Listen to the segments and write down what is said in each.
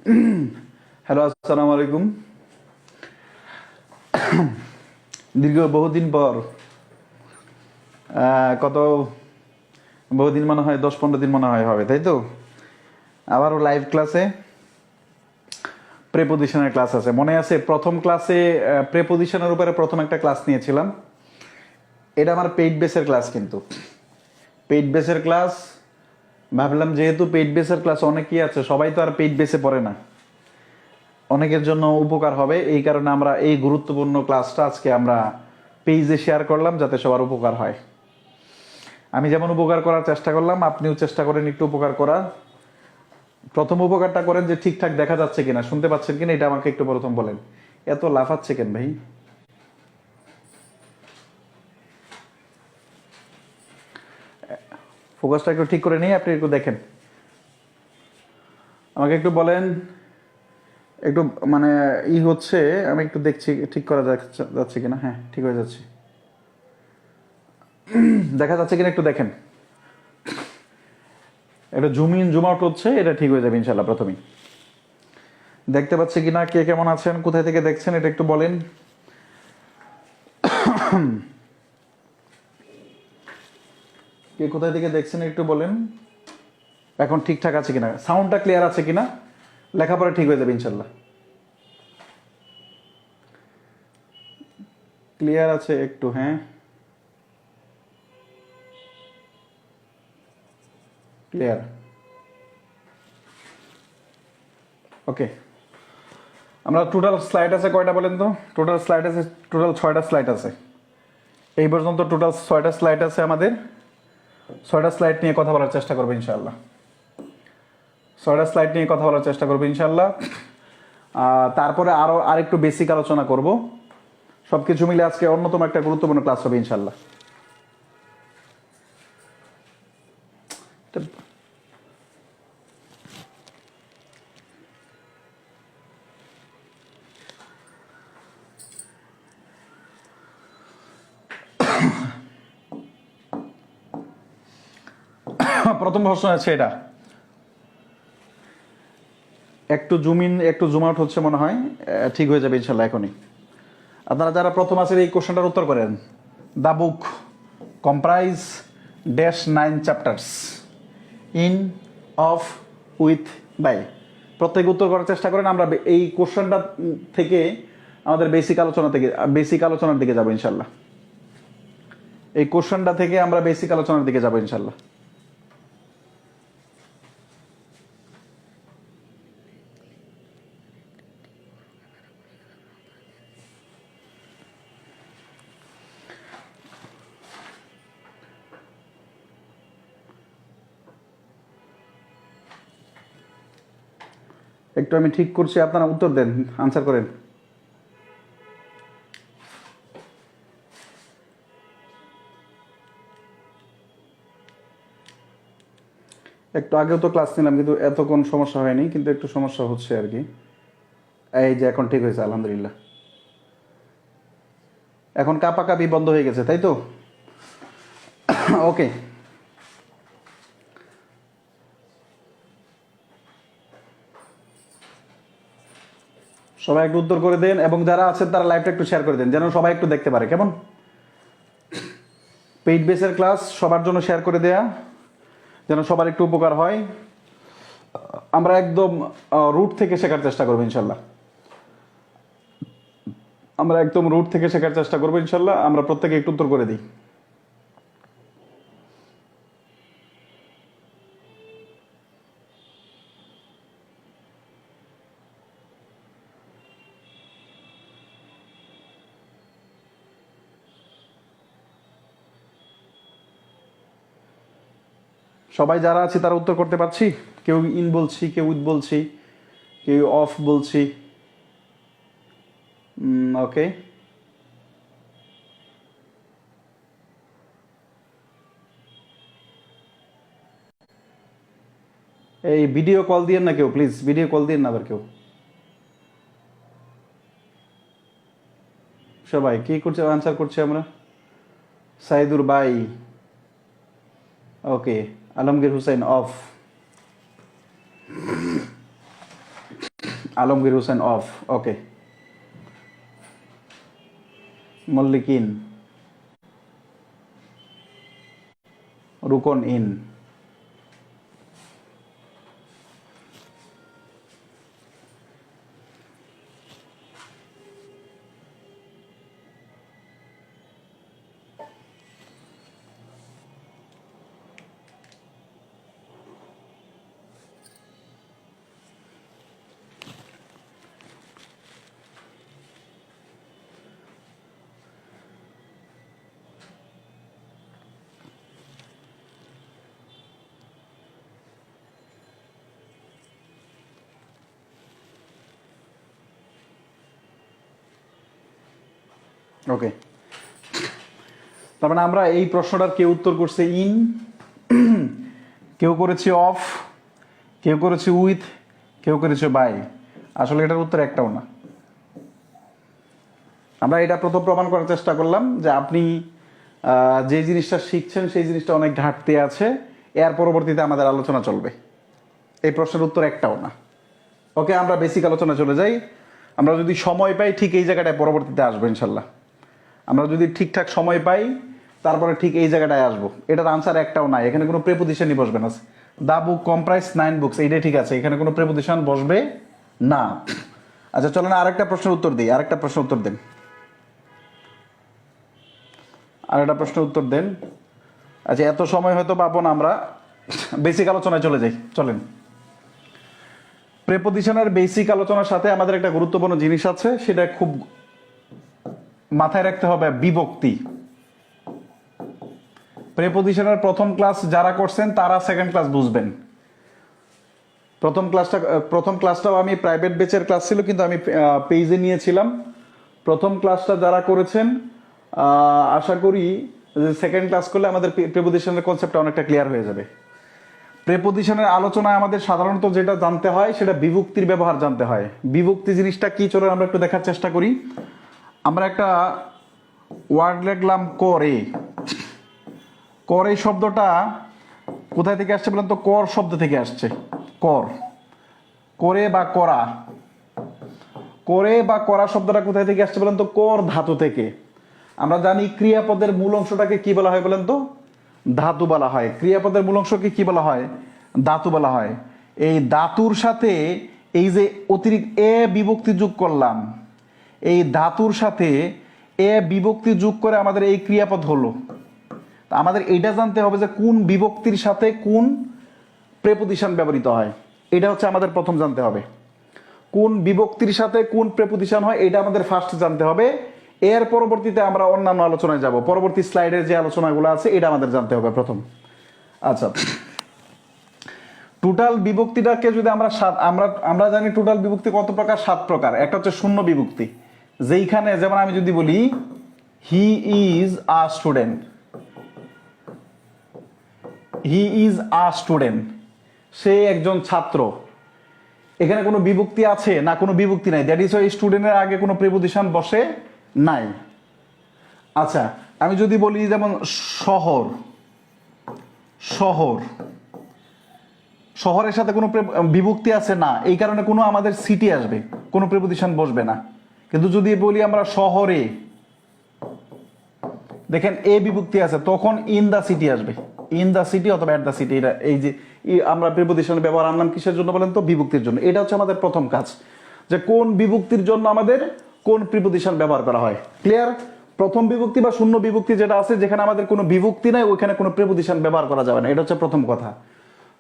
Hello, আসসালামু আলাইকুম। দীর্ঘ বহুদিন পর কত বহুদিন মনে হয় 10-15 দিন মনে হয় হবে, তাই তো? আবারও লাইভ ক্লাসে প্রেপোজিশনের ক্লাস আছে। মনে আছে প্রথম ক্লাসে প্রেপোজিশনের উপরে প্রথম একটা ক্লাস নিয়েছিলাম। এটা আমার পেইড বেসের ক্লাস, কিন্তু পেইড বেসের ক্লাস ভাবলাম যেহেতু পেইড বেসের ক্লাস অনেকেই আছে, সবাই তো আর পেইড বেসে পড়ে না, অনেকের জন্য উপকার হবে, এই কারণে আমরা এই গুরুত্বপূর্ণ ক্লাসটা আজকে আমরা পেজে শেয়ার করলাম যাতে সবার উপকার হয়। আমি যেমন উপকার করার চেষ্টা করলাম, আপনিও চেষ্টা করেন একটু উপকার করার। প্রথম উপকারটা করেন যে ঠিকঠাক দেখা যাচ্ছে কিনা, শুনতে পাচ্ছেন কিনা, এটা আমাকে একটু প্রথম বলেন। এত লাফাচ্ছে কেন ভাই? ফোকাসটা একটু ঠিক করে নিয়ে আপনি একটু দেখেন, আমাকে একটু বলেন। একটু মানে হচ্ছে, আমি একটু দেখছি ঠিক করা যাচ্ছে কিনা। হ্যাঁ, ঠিক হয়ে যাচ্ছে, দেখা যাচ্ছে কিনা একটু দেখেন। এটা জুম ইন জুম আউট হচ্ছে, এটা ঠিক হয়ে যাবে ইনশাল্লাহ। প্রথমেই দেখতে পাচ্ছি কিনা, কে কেমন আছেন, কোথায় থেকে দেখছেন, এটা একটু বলেন। কে কোথায় থেকে দেখছেন একটু বলেন। এখন ঠিকঠাক আছে কিনা, সাউন্ডটা ক্লিয়ার আছে কিনা, লেখাপড়া ঠিক হয়ে যাবে ইনশাল্লাহ। ক্লিয়ার আছে একটু? হ্যাঁ, ক্লিয়ার। ওকে, আমরা টোটাল স্লাইড আছে কয়টা বলেন তো? টোটাল স্লাইড আছে, টোটাল 6টা স্লাইড আছে। এই পর্যন্ত টোটাল 6টা স্লাইড আছে আমাদের। 6টা স্লাইড নিয়ে কথা বলার চেষ্টা করবো ইনশাল্লাহ। 6টা স্লাইড নিয়ে কথা বলার চেষ্টা করবো ইনশাল্লাহ। তারপরে আরেকটু বেসিক আলোচনা করব। সব কিছু মিলে আজকে অন্যতম একটা গুরুত্বপূর্ণ ক্লাস হবে ইনশাল্লাহ। প্রথম প্রশ্ন আছে এটা, একটু জুম ইন একটু জুম আউট হচ্ছে মনে হয়, ঠিক হয়ে যাবে ইনশাল্লাহ এখনই। আপনারা যারা প্রথম আছেন এই কোশ্চেনটার উত্তর করেন। The book comprise dash 9 chapters in of with by. প্রত্যেকে উত্তর করার চেষ্টা করেন। আমরা এই কোশ্চেনটা থেকে আমাদের বেসিক আলোচনার দিকে যাবো ইনশাল্লাহ। এই কোশ্চেনটা থেকে আমরা বেসিক আলোচনার দিকে যাবো ইনশাল্লাহ। একটু আমি ঠিক করছি, আপনারা উত্তর দেন, আনসার করেন। একটু আগেও তো ক্লাস নিলাম, কিন্তু এত কোন সমস্যা হয়নি, কিন্তু একটু সমস্যা হচ্ছে আর কি। এই যে এখন ঠিক হয়েছে আলহামদুলিল্লাহ। এখন কাপাকাপি বন্ধ হয়ে গেছে, তাই তো? ওকে, সবাই একটু উত্তর করে দেন, এবং যারা আছেন তারা লাইভটা একটু শেয়ার করে দেন যেন সবাই একটু দেখতে পারে। কেমন? পেইড বেসের ক্লাস সবার জন্য শেয়ার করে দেয়া, যেন সবার একটু উপকার হয়। আমরা একদম রুট থেকে শেখার চেষ্টা করবো ইনশাল্লাহ। আমরা একদম রুট থেকে শেখার চেষ্টা করবো ইনশাল্লাহ। আমরা প্রত্যেকে একটু উত্তর করে দিই। সবাই যারা আছি তারা উত্তর করতে পারছি? কেউ ইন বলছি, কেউ উইথ বলছি, কেউ অফ বলছি। ওকে, এই ভিডিও কল দিয়েন না কেউ, প্লিজ ভিডিও কল দিয়েন না আবার কেউ। সবাই কি করছে, আনসার করছে আমরা। সাইদুর ভাই okay, Alamgir Hussain off. Alamgir Hossain off, okay. Mallik in, Rukon in. Okay, তার মানে আমরা এই প্রশ্নটার কেউ উত্তর করছে ইন, কেউ করেছে অফ, কেউ করেছে উইথ, কেউ করেছে বাই। আসলে এটার উত্তর একটাও না। আমরা এটা প্রথম প্রমাণ করার চেষ্টা করলাম যে আপনি যে জিনিসটা শিখছেন সেই জিনিসটা অনেক ঘাটতি আছে, এর পরবর্তীতে আমাদের আলোচনা চলবে। এই প্রশ্নের উত্তর একটাও না। ওকে, আমরা বেসিক আলোচনা চলে যাই। আমরা যদি সময় পাই ঠিক এই জায়গাটায় পরবর্তীতে আসবো ইনশাল্লাহ। আমরা যদি ঠিকঠাক সময় পাই তারপরে ঠিক এই জায়গাটায় আসবো। এটার আনসার একটাও নাই, এখানে কোনো প্রেপোজিশনই বসবে না। দা বুক কম্প্রাইজ 9 বুকস, এইটাই ঠিক আছে, এখানে কোনো প্রেপোজিশন বসবে না। আচ্ছা চলেন আরেকটা প্রশ্নের উত্তর দিই, আরেকটা প্রশ্নের উত্তর দেন, আরেকটা প্রশ্নের উত্তর দেন। আচ্ছা এত সময় হয়তো পাবো না, আমরা বেসিক আলোচনায় চলে যাই। চলেন, প্রেপোজিশনের বেসিক আলোচনার সাথে আমাদের একটা গুরুত্বপূর্ণ জিনিস আছে, সেটা খুব মাথায় রাখতে হবে, বিভক্তি। প্রেপোজিশনের প্রথম ক্লাস যারা করছেন তারা সেকেন্ড ক্লাস বুঝবেন। প্রথম ক্লাসটাও আমি প্রাইভেট ব্যাচের ক্লাস ছিল, কিন্তু আমি পেজে নিয়েছিলাম। প্রথম ক্লাসটা যারা করেছেন আশা করি যে সেকেন্ড ক্লাস করলে আমাদের প্রেপোজিশনের কনসেপ্টটা অনেকটা ক্লিয়ার হয়ে যাবে। প্রেপোজিশনের আলোচনায় আমাদের সাধারণত যেটা জানতে হয় সেটা বিভক্তির ব্যবহার জানতে হয়। বিভক্তি জিনিসটা কি, চলো আমরা একটু দেখার চেষ্টা করি। আমরা একটা ওয়ার্ড লিখলাম করে। করে শব্দটা কোথায় থেকে আসছে বলেন তো? কর শব্দ থেকে আসছে। কর, করে বা করা, করে বা করা শব্দটা কোথায় থেকে আসছে বলেন তো? কর ধাতু থেকে। আমরা জানি ক্রিয়াপদের মূল অংশটাকে কি বলা হয় বলেন তো? ধাতু বলা হয়। ক্রিয়াপদের মূল অংশকে কি বলা হয়? ধাতু বলা হয়। এই ধাতুর সাথে এই যে অতিরিক্ত এ বিভক্তি যোগ করলাম, এই ধাতুর সাথে এ বিভক্তি যোগ করে আমাদের এই ক্রিয়াপদ হলো। আমাদের এটা জানতে হবে যে কোন বিভক্তির সাথে কোন প্রেপোজিশন ব্যবহৃত হয়। এটা হচ্ছে আমাদের প্রথম জানতে হবে। কোন বিভক্তির সাথে কোন প্রেপোজিশন হয় এটা আমাদের ফার্স্ট জানতে হবে। এর পরবর্তীতে আমরা অন্যান্য আলোচনায় যাব। পরবর্তী স্লাইডের যে আলোচনাগুলো আছে এটা আমাদের জানতে হবে প্রথম। আচ্ছা, টোটাল বিভক্তিটাকে যদি আমরা জানি টোটাল বিভক্তি কত প্রকার? 7 প্রকার। একটা হচ্ছে শূন্য বিভক্তি, যেইখানে যেমন আমি যদি বলি he is a student, he is a student, সে একজন ছাত্র। এখানে কোনো বিভক্তি আছে না? কোনো বিভক্তি নাই। দ্যাট ইজ ওয়াই স্টুডেন্টের আগে কোনো প্রিপোজিশন বসে নাই। আচ্ছা, আমি যদি বলি যেমন শহর, শহর, শহরের সাথে কোনো বিভক্তি আছে না, এই কারণে কোনো আমাদের সিটি আসবে, কোনো প্রিপোজিশন বসবে না। কিন্তু যদি বলি আমরা শহরে, দেখেন এ বিভক্তি আছে, তখন ইন দা সিটি আসবে। ইন দা সিটি অথবা এট দা সিটি। এটা এই যে আমরা প্রিপোজিশনের ব্যবহার আনলাম কিসের জন্য বলেন তো? বিভক্তির জন্য। এটা হচ্ছে আমাদের প্রথম কাজ, যে কোন বিভক্তির জন্য আমাদের কোন প্রিপোজিশন ব্যবহার করা হয়। ক্লিয়ার? প্রথম বিভক্তি বা শূন্য বিভক্তি যেটা আছে, যেখানে আমাদের কোনো বিভক্তি নাই, ওইখানে কোনো প্রিপোজিশন ব্যবহার করা যাবে না। এটা হচ্ছে প্রথম কথা।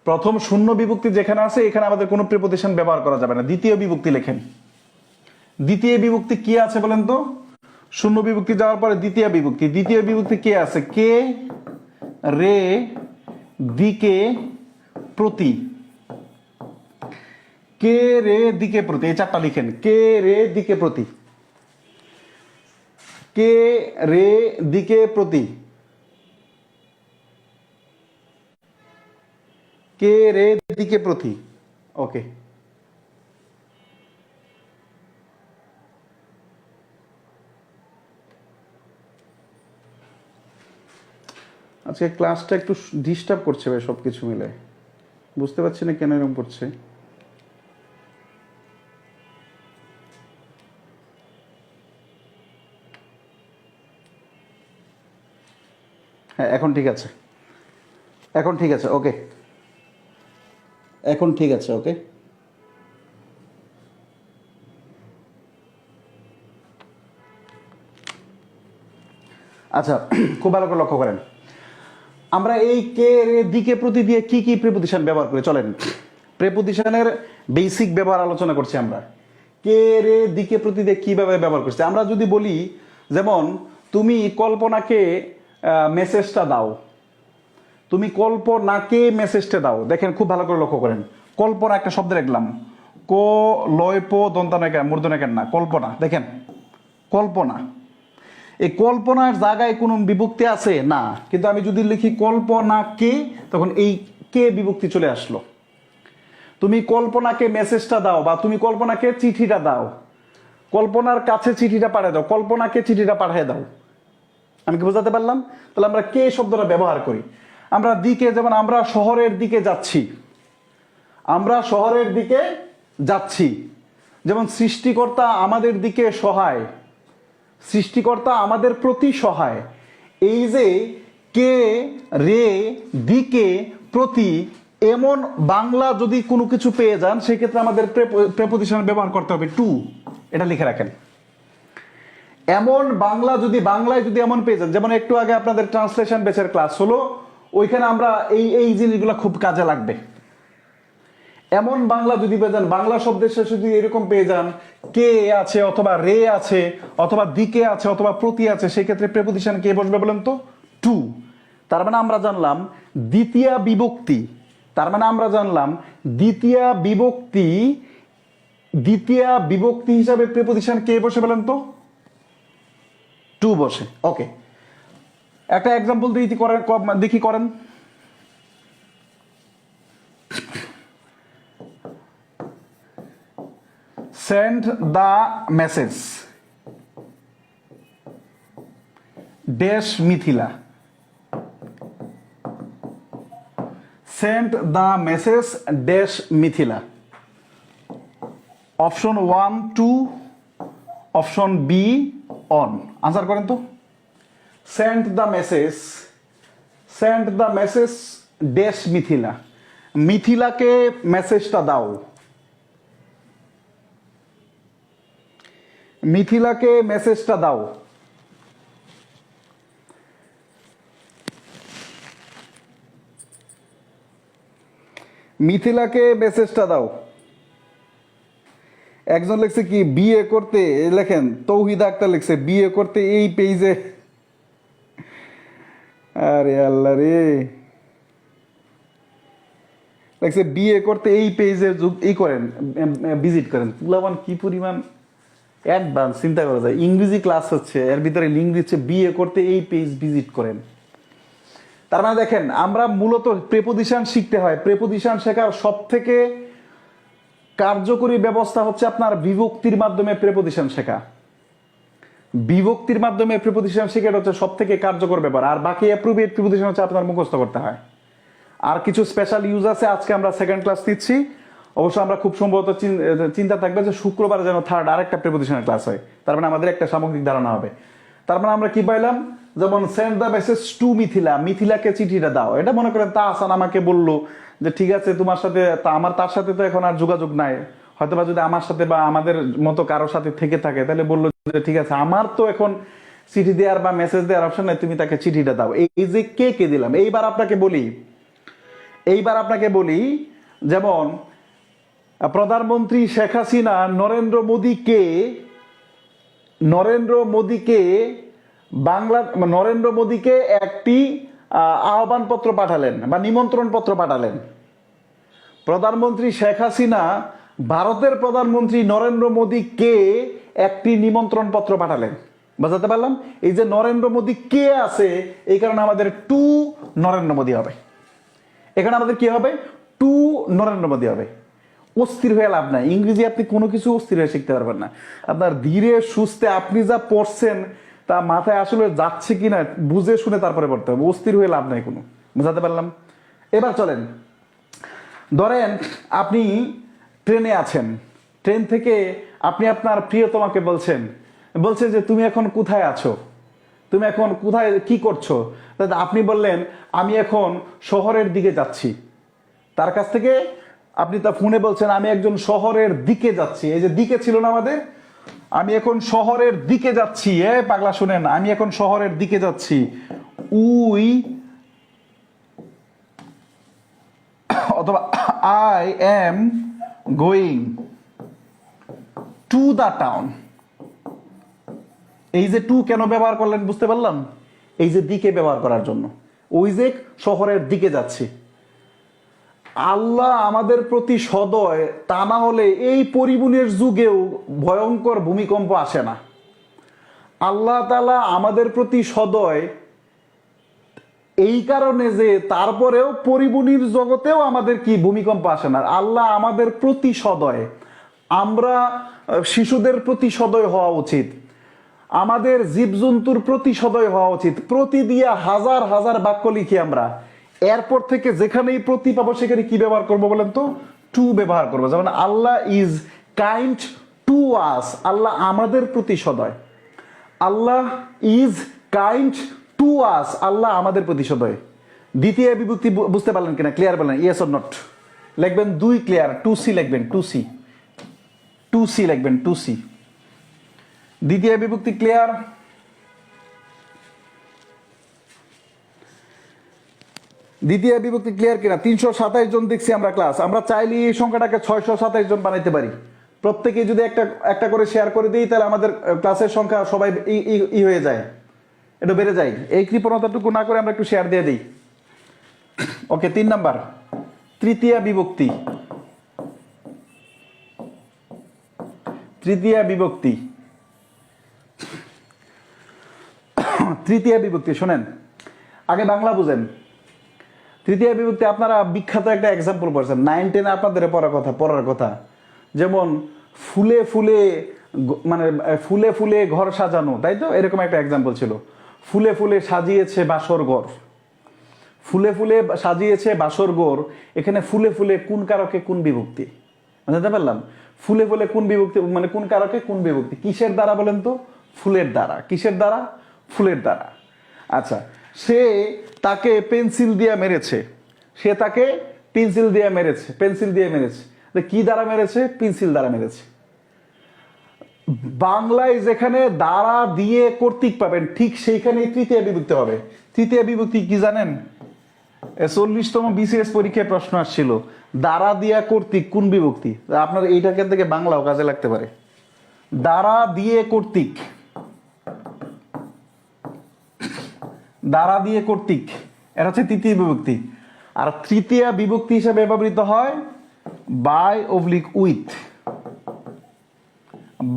প্রথম শূন্য বিভক্তি যেখানে আছে এখানে আমাদের কোনো প্রিপোজিশন ব্যবহার করা যাবে না। দ্বিতীয় বিভক্তি লেখেন। দ্বিতীয় বিভক্তি কি আছে বলেন তো? শূন্য বিভক্তি যাওয়ার পরে দ্বিতীয় বিভক্তি। দ্বিতীয় বিভক্তি কে আছে? কে, রে, দিকে, প্রতি। কে, রে, দিকে, প্রতি, এই চারটা লিখেন। কে, রে, দিকে, প্রতি। কে, রে, দিকে, প্রতি। কে, রে, দিকে, প্রতি। ওকে, আজকে ক্লাসটা একটু ডিস্টার্ব করছে ভাই, সব কিছু মিলে বুঝতে পারছি না কেন এরকম করছে। হ্যাঁ এখন ঠিক আছে, এখন ঠিক আছে, ওকে, এখন ঠিক আছে, ওকে। আচ্ছা, খুব ভালো করে লক্ষ্য করেন, আমরা এই কে রে দিকে প্রতি দিয়ে কি কি প্রিপোজিশন ব্যবহার করি, চলেন প্রিপোজিশনের বেসিক ব্যবহার আলোচনা করছি আমরা। কে রে দিকে প্রতি দিয়ে কিভাবে ব্যবহার করছি আমরা যদি বলি, যেমন তুমি কল্পনাকে মেসেজটা দাও, তুমি কল্পনাকে মেসেজটা দাও, দেখেন খুব ভালো করে লক্ষ্য করেন, কল্পনা একটা শব্দ লিখলাম, ক লয় প দন্তানাকার মূর্ধনাকার না, কল্পনা, দেখেন কল্পনা, এই কল্পনার জায়গায় কোনো বিভক্তি আছে না, কিন্তু আমি যদি লিখি কল্পনাকে, তখন এই কে বিভক্তি চলে আসলো। তুমি কল্পনাকে মেসেজটা দাও বা তুমি কল্পনাকে চিঠিটা দাও, কল্পনার কাছে চিঠিটা পাঠিয়ে দাও, কল্পনাকে চিঠিটা পাঠিয়ে দাও। আমি কি বোঝাতে পারলাম? তাহলে আমরা কে শব্দটা ব্যবহার করি। আমরা দিকে, যেমন আমরা শহরের দিকে যাচ্ছি, আমরা শহরের দিকে যাচ্ছি, যেমন সৃষ্টিকর্তা আমাদের দিকে সহায়, সৃষ্টিকর্তা আমাদের প্রতি সহায়। এই যে কে রে দিকে প্রতি, এমন বাংলা যদি কোনো কিছু পেয়ে যান সেক্ষেত্রে আমাদের প্রেপোজিশন ব্যবহার করতে হবে টু, এটা লিখে রাখেন। এমন বাংলা যদি, বাংলায় যদি এমন পেয়ে যান, যেমন একটু আগে আপনাদের ট্রান্সলেশন বেচের ক্লাস হলো, ওইখানে আমরা এই এই জিনিসগুলো খুব কাজে লাগবে। এমন বাংলা যদি পেয়ে যান, বাংলা শব্দের শেষে যদি এরকম পেয়ে যান কে আছে অথবা রে আছে অথবা দিকে আছে অথবা প্রতি আছে, সেই ক্ষেত্রে প্রেপোজিশন কে বসবে বলেন তো? টু। তার মানে আমরা জানলাম দ্বিতীয় বিভক্তি, তার মানে আমরা জানলাম দ্বিতীয় বিভক্তি, দ্বিতীয় বিভক্তি হিসাবে প্রেপোজিশন কে বসে বলেন তো? টু বসে। ওকে, একটা এক্সাম্পল দেখি করেন। Send the message dash Mithila. Send the message dash Mithila. Option 1 2, option B on. Answer করেন তো। Send the message, send the message dash Mithila. মিথিলাকে মেসেজটা দাও, মিথিলাকে মেসেজটা দাও। মিথিলাকে মেসেজটা দাও। একজন লিখছে কি বিয়ে করতে, লেখেন তৌহিদ আক্তার লিখছে বিয়ে করতে এই পেজে, আরে আল্লাহ রে, লিখছে বিয়ে করতে এই পেজে ই করেন, ভিজিট করেন। তুলাবান কি পরিমাণ অ্যাডভান্স, চিন্তা করা যায়। ইংরেজি ক্লাস হচ্ছে, এর ভিতরে লিঙ্ক দিচ্ছে বিয়ে করতে এই পেজ ভিজিট করেন। তার মানে দেখেন, আমরা মূলত প্রেপোজিশন শিখতে হয়। প্রেপোজিশন শেখার সব থেকে কার্যকরী ব্যবস্থা হচ্ছে আপনার বিভক্তির মাধ্যমে প্রেপোজিশন শেখা। বিভক্তির মাধ্যমে প্রিপোজিশন শেখাটা হচ্ছে সব থেকে কার্যকর ব্যাপার, আর বাকি অ্যাপ্রোপ্রিয়েট প্রিপোজিশন হচ্ছে আপনার মুখস্থ করতে হয়। আর কিছু স্পেশাল ইউজ আছে, আজকে আমরা সেকেন্ড ক্লাস দিচ্ছি। অবশ্য আমরা খুব সম্ভবত চিন্তা থাকবে যে শুক্রবার যেন থার্ড আরেকটা প্রিপোজিশনের ক্লাস হয়, তার মানে আমাদের একটা সামগ্রিক ধারণা হবে। তার মানে আমরা কি পাইলাম, যেমন send the message to Mithila, মিথিলাকে চিঠিটা দাও। এটা মনে করেন তাহসান আমাকে বললো যে ঠিক আছে তোমার সাথে, আমার তার সাথে তো এখন আর যোগাযোগ নাই, হয়তোবা যদি আমার সাথে বা আমাদের মতো কারোর সাথে থেকে থাকে তাহলে বললো যে ঠিক আছে আমার তো এখন চিঠি দেওয়ার বা মেসেজ দেওয়ার অপশন নাই, তুমি তাকে চিঠিটা দাও। এই যে কে কে দিলাম। এইবার আপনাকে বলি যেমন প্রধানমন্ত্রী শেখ হাসিনা নরেন্দ্র মোদীকে একটি আহ্বানপত্র পাঠালেন বা নিমন্ত্রণ পত্র পাঠালেন। প্রধানমন্ত্রী শেখ হাসিনা ভারতের প্রধানমন্ত্রী নরেন্দ্র মোদীকে একটি নিমন্ত্রণ পত্র পাঠালেন। বুঝাতে পারলাম? এই যে নরেন্দ্র মোদী কে আছে, এই কারণে আমাদের টু নরেন্দ্র মোদী হবে। এখানে আমাদের কি হবে, টু নরেন্দ্র মোদী হবে। অস্থির হয়ে লাভ নাই, ইংরেজি আপনি কোনো কিছু অস্থির হয়ে শিখতে পারবেন না। আপনার ধীরে সুস্থে আপনি যা পড়ছেন তা মাথায় আসলে যাচ্ছে কিনা বুঝে শুনে তারপরে পড়তে হবে, অস্থির হয়ে লাভ নাই কোনো। বুঝাতে পারলাম? এবার চলেন, ধরেন আপনি ট্রেনে আছেন, ট্রেন থেকে আপনি আপনার প্রিয়তমাকে বলছেন যে তুমি এখন কোথায় আছো, তুমি এখন কোথায় কি করছো? আপনি বললেন আমি এখন শহরের দিকে যাচ্ছি। তার কাছ থেকে আপনি তা ফোনে বলছেন আমি একজন শহরের দিকে যাচ্ছি। এই যে দিকে ছিল না আমাদের, আমি এখন শহরের দিকে যাচ্ছি। পাগলা শুনেন, আমি এখন শহরের দিকে যাচ্ছি। উই অথবা I am going to the town. এই যে টু কেন ব্যবহার করলেন বুঝতে পারলাম? এই যে দিকে ব্যবহার করার জন্য। ওই যে শহরের দিকে যাচ্ছি। আল্লাহ আমাদের প্রতি সদয়, তা না হলে এই পরিবহনের যুগেও ভয়ঙ্কর ভূমিকম্প আসে না। আল্লাহ তাআলা আমাদের প্রতি সদয় এই কারণে যে তারপরেও পরিবহনের জগতেও আমাদের কি ভূমিকম্প আসে না। আল্লাহ আমাদের প্রতি সদয়। আমরা শিশুদের প্রতি সদয় হওয়া উচিত, আমাদের জীবজন্তুর প্রতি সদয় হওয়া উচিত। প্রতি দিয়া হাজার হাজার বাক্য লিখি আমরা, এরপর থেকে যেখানেই প্রতি পাবো সেখানে কি ব্যবহার করবো বলেন তো? টু ব্যবহার করবো। যেমন আল্লাহ ইজ কাইন্ড টু আস, আল্লাহ আমাদের প্রতি সদয়। আল্লাহ ইজ কাইন্ড টু আস, আল্লাহ আমাদের প্রতি সদয়। দ্বিতীয় বিভক্তি বুঝতে পারলেন কিনা? ক্লিয়ার বলেন, ইয়েস অর নট? লিখবেন দুই ক্লিয়ার, টু সি লিখবেন, টু সি, টু সি লিখবেন, টু সি। দ্বিতীয় বিভক্তি ক্লিয়ার? দ্বিতীয় বিভক্তি ক্লিয়ার কিনা? 327 জন দেখছি আমরা ক্লাস। আমরা চাইলে এই সংখ্যাটাকে 627 জন বানাইতে পারি। প্রত্যেকে যদি একটা একটা করে শেয়ার করে দিই তাহলে আমাদের ক্লাসের সংখ্যা সবাই ই হয়ে যায়, একটু বেড়ে যায়। এই কৃপণতাটুকু না করে আমরা একটু শেয়ার দিয়ে দিই। ওকে, 3 নাম্বার তৃতীয় বিভক্তি। তৃতীয় বিভক্তি, তৃতীয় বিভক্তি শোনেন, আগে বাংলা বুঝেন। তৃতীয় বিভক্তি আপনারা বিখ্যাত একটা এক্সাম্পল পড়ছেন 9, 10 আপনাদের পড়ার কথা। যেমন ফুলে ফুলে, মানে ফুলে ফুলে ঘর সাজানো, তাই তো? এরকম একটা এক্সাম্পল ছিল। ফুলে ফুলে সাজিয়েছে বাসর ঘর। ফুলে ফুলে সাজিয়েছে বাসর ঘর, এখানে ফুলে ফুলে কোন কারকে কোন বিভক্তি? বুঝতে পারলাম? ফুলে ফুলে কোন বিভক্তি, মানে কোন কারকে কোন বিভক্তি? কিসের দ্বারা বলেন তো? ফুলের দ্বারা। কিসের দ্বারা? ফুলের দ্বারা। আচ্ছা, সে তাকে পেন্সিল দিয়ে মেরেছে। সে তাকে পেন্সিল দিয়ে মেরেছে, পেন্সিল দিয়ে মেরেছে। কি দ্বারা মেরেছে? পেন্সিল দ্বারা মেরেছে। বাংলায় যেখানে দ্বারা দিয়ে কর্তৃক পাবেন ঠিক সেইখানেই তৃতীয় বিভক্তি হবে। তৃতীয় বিভক্তি কি জানেন? 40তম বিসিএস পরীক্ষায় প্রশ্ন আসছিল, দ্বারা দিয়া কর্তৃক কোন বিভক্তি? আপনার এইটাকে থেকে বাংলাও কাজে লাগতে পারে। দ্বারা দিয়ে কর্তৃক, দ্বারা দিয়ে কর্তৃক, এটা হচ্ছে তৃতীয় বিভক্তি। আর তৃতীয় বিভক্তি হিসেবে ব্যবহৃত হয় by oblique with.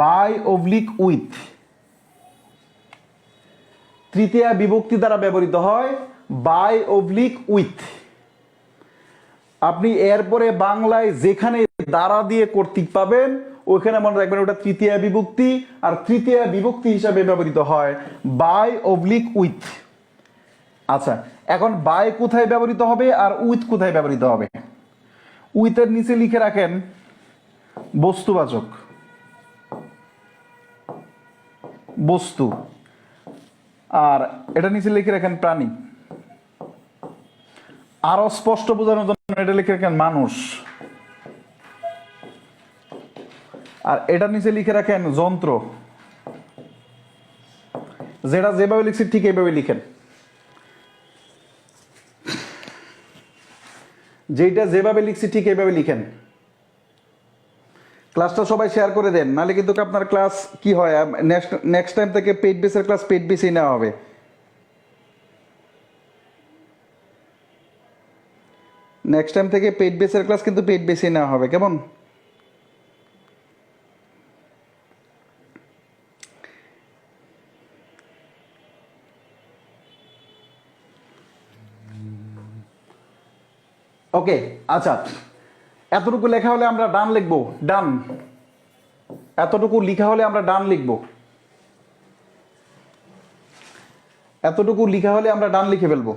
By oblique with তৃতীয় বিভক্তি দ্বারা ব্যবহৃত হয় বাই অবলিক উইথ। আপনি এরপরে বাংলায় যেখানে দ্বারা দিয়ে কর্তৃক পাবেন ওইখানে মনে রাখবেন ওটা তৃতীয় বিভক্তি, আর তৃতীয় বিভক্তি হিসাবে ব্যবহৃত হয় বাই অবলিক উইথ। আচ্ছা, এখন বাই কোথায় ব্যবহৃত হবে আর উইথ কোথায় ব্যবহৃত হবে? উইথের নিচে লিখে রাখেন বস্তুবাচক, বস্তু, আর এটা নিচে লিখে রাখেন প্রাণী। আরো স্পষ্ট বোঝানোর জন্য এটা লিখে রাখেন মানুষ, আর এটা নিচে লিখে রাখেন যন্ত্র। যেটা যেভাবে লিখছি ঠিক এইভাবে লিখেন, যেটা যেভাবে লিখছি ঠিক এইভাবে লিখেন। ক্লাসটা সবাই শেয়ার করে দেন, নাহলে কিন্তু আপনার ক্লাস কি হয়, নেক্সট টাইম থেকে পেইড বেসের ক্লাস পেইড বেসেই নেওয়া হবে। নেক্সট টাইম থেকে পেইড বেসের ক্লাস কিন্তু পেইড বেসেই নেওয়া হবে, কেমন? ওকে, আচ্ছা, এতটুকু লেখা হলে আমরা ডান লিখবো, ডান। এতটুকু লেখা হলে আমরা ডান লিখবো, এতটুকু লেখা হলে আমরা ডান লিখে ফেলবো।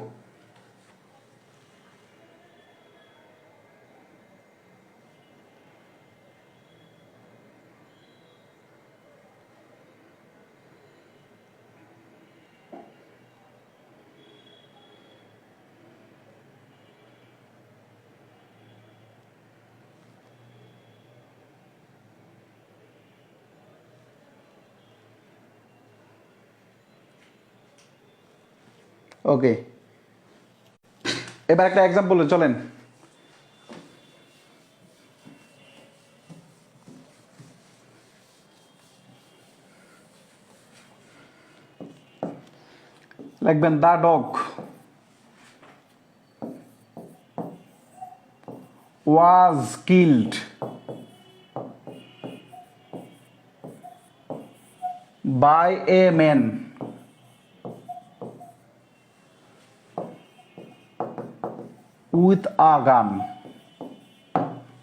ওকে, এবার একটা এক্সাম্পল চলেন। লিখবেন the dog was killed by a man with a gun.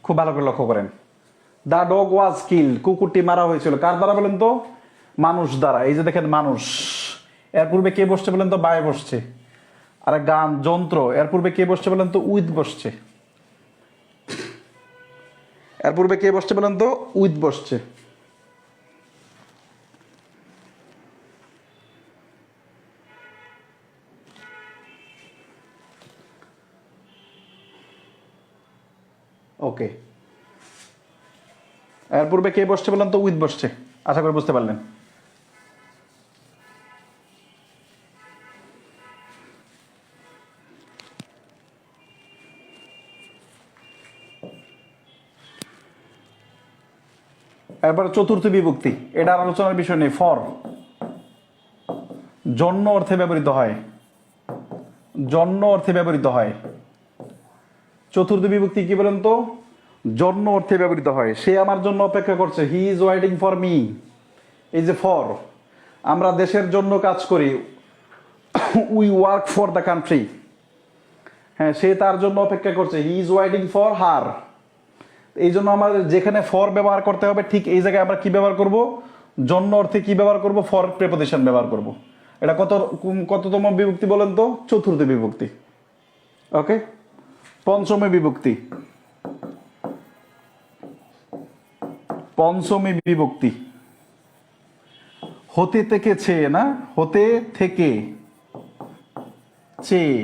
খুব ভালো করে লক্ষ্য করেন, দা ডগ ওয়াজ কিল্ড, কুকুরটি মারা হয়েছিল কার দ্বারা বলেন তো? মানুষ দ্বারা। এই যে দেখেন মানুষ, এর পূর্বে কে বসছে বলেন তো? বাই বসছে। আর গান যন্ত্র, এর পূর্বে কে বসছে বলেন তো? উইথ বসছে। এর পূর্বে কে বসছে বলেন তো? উইথ বসছে। ওকে, এর পূর্বে কে বসছে বলেন তো? উইথ বসছে। আশা করি বুঝতে পারলেন। এরপর চতুর্থ বিভক্তি, এটা আলোচনার বিষয় নেই। ফর, জন্য অর্থে ব্যবহৃত হয়, জন্য অর্থে ব্যবহৃত হয়। চতুর্থ বিভক্তি কি বলেন তো? জন্য অর্থে ব্যবহৃত হয়। সে আমার জন্য অপেক্ষা করছে, he is waiting for me. এই যে ফর, আমরা দেশের জন্য কাজ করি, we work for the country. হ্যাঁ, সে তার জন্য অপেক্ষা করছে, he is waiting for her. এই জন্য আমাদের যেখানে ফর ব্যবহার করতে হবে, ঠিক এই জায়গায় আমরা কি ব্যবহার করব? জন্য অর্থে কি ব্যবহার করব? ফর প্রেপোজিশন ব্যবহার করব। এটা কততম বিভক্তি বলেন তো? চতুর্থ বিভক্তি। ওকে, পঞ্চমী বিভক্তি, পঞ্চমী বিভক্তি হতে থেকে চেয়ে, না হতে থেকে চেয়ে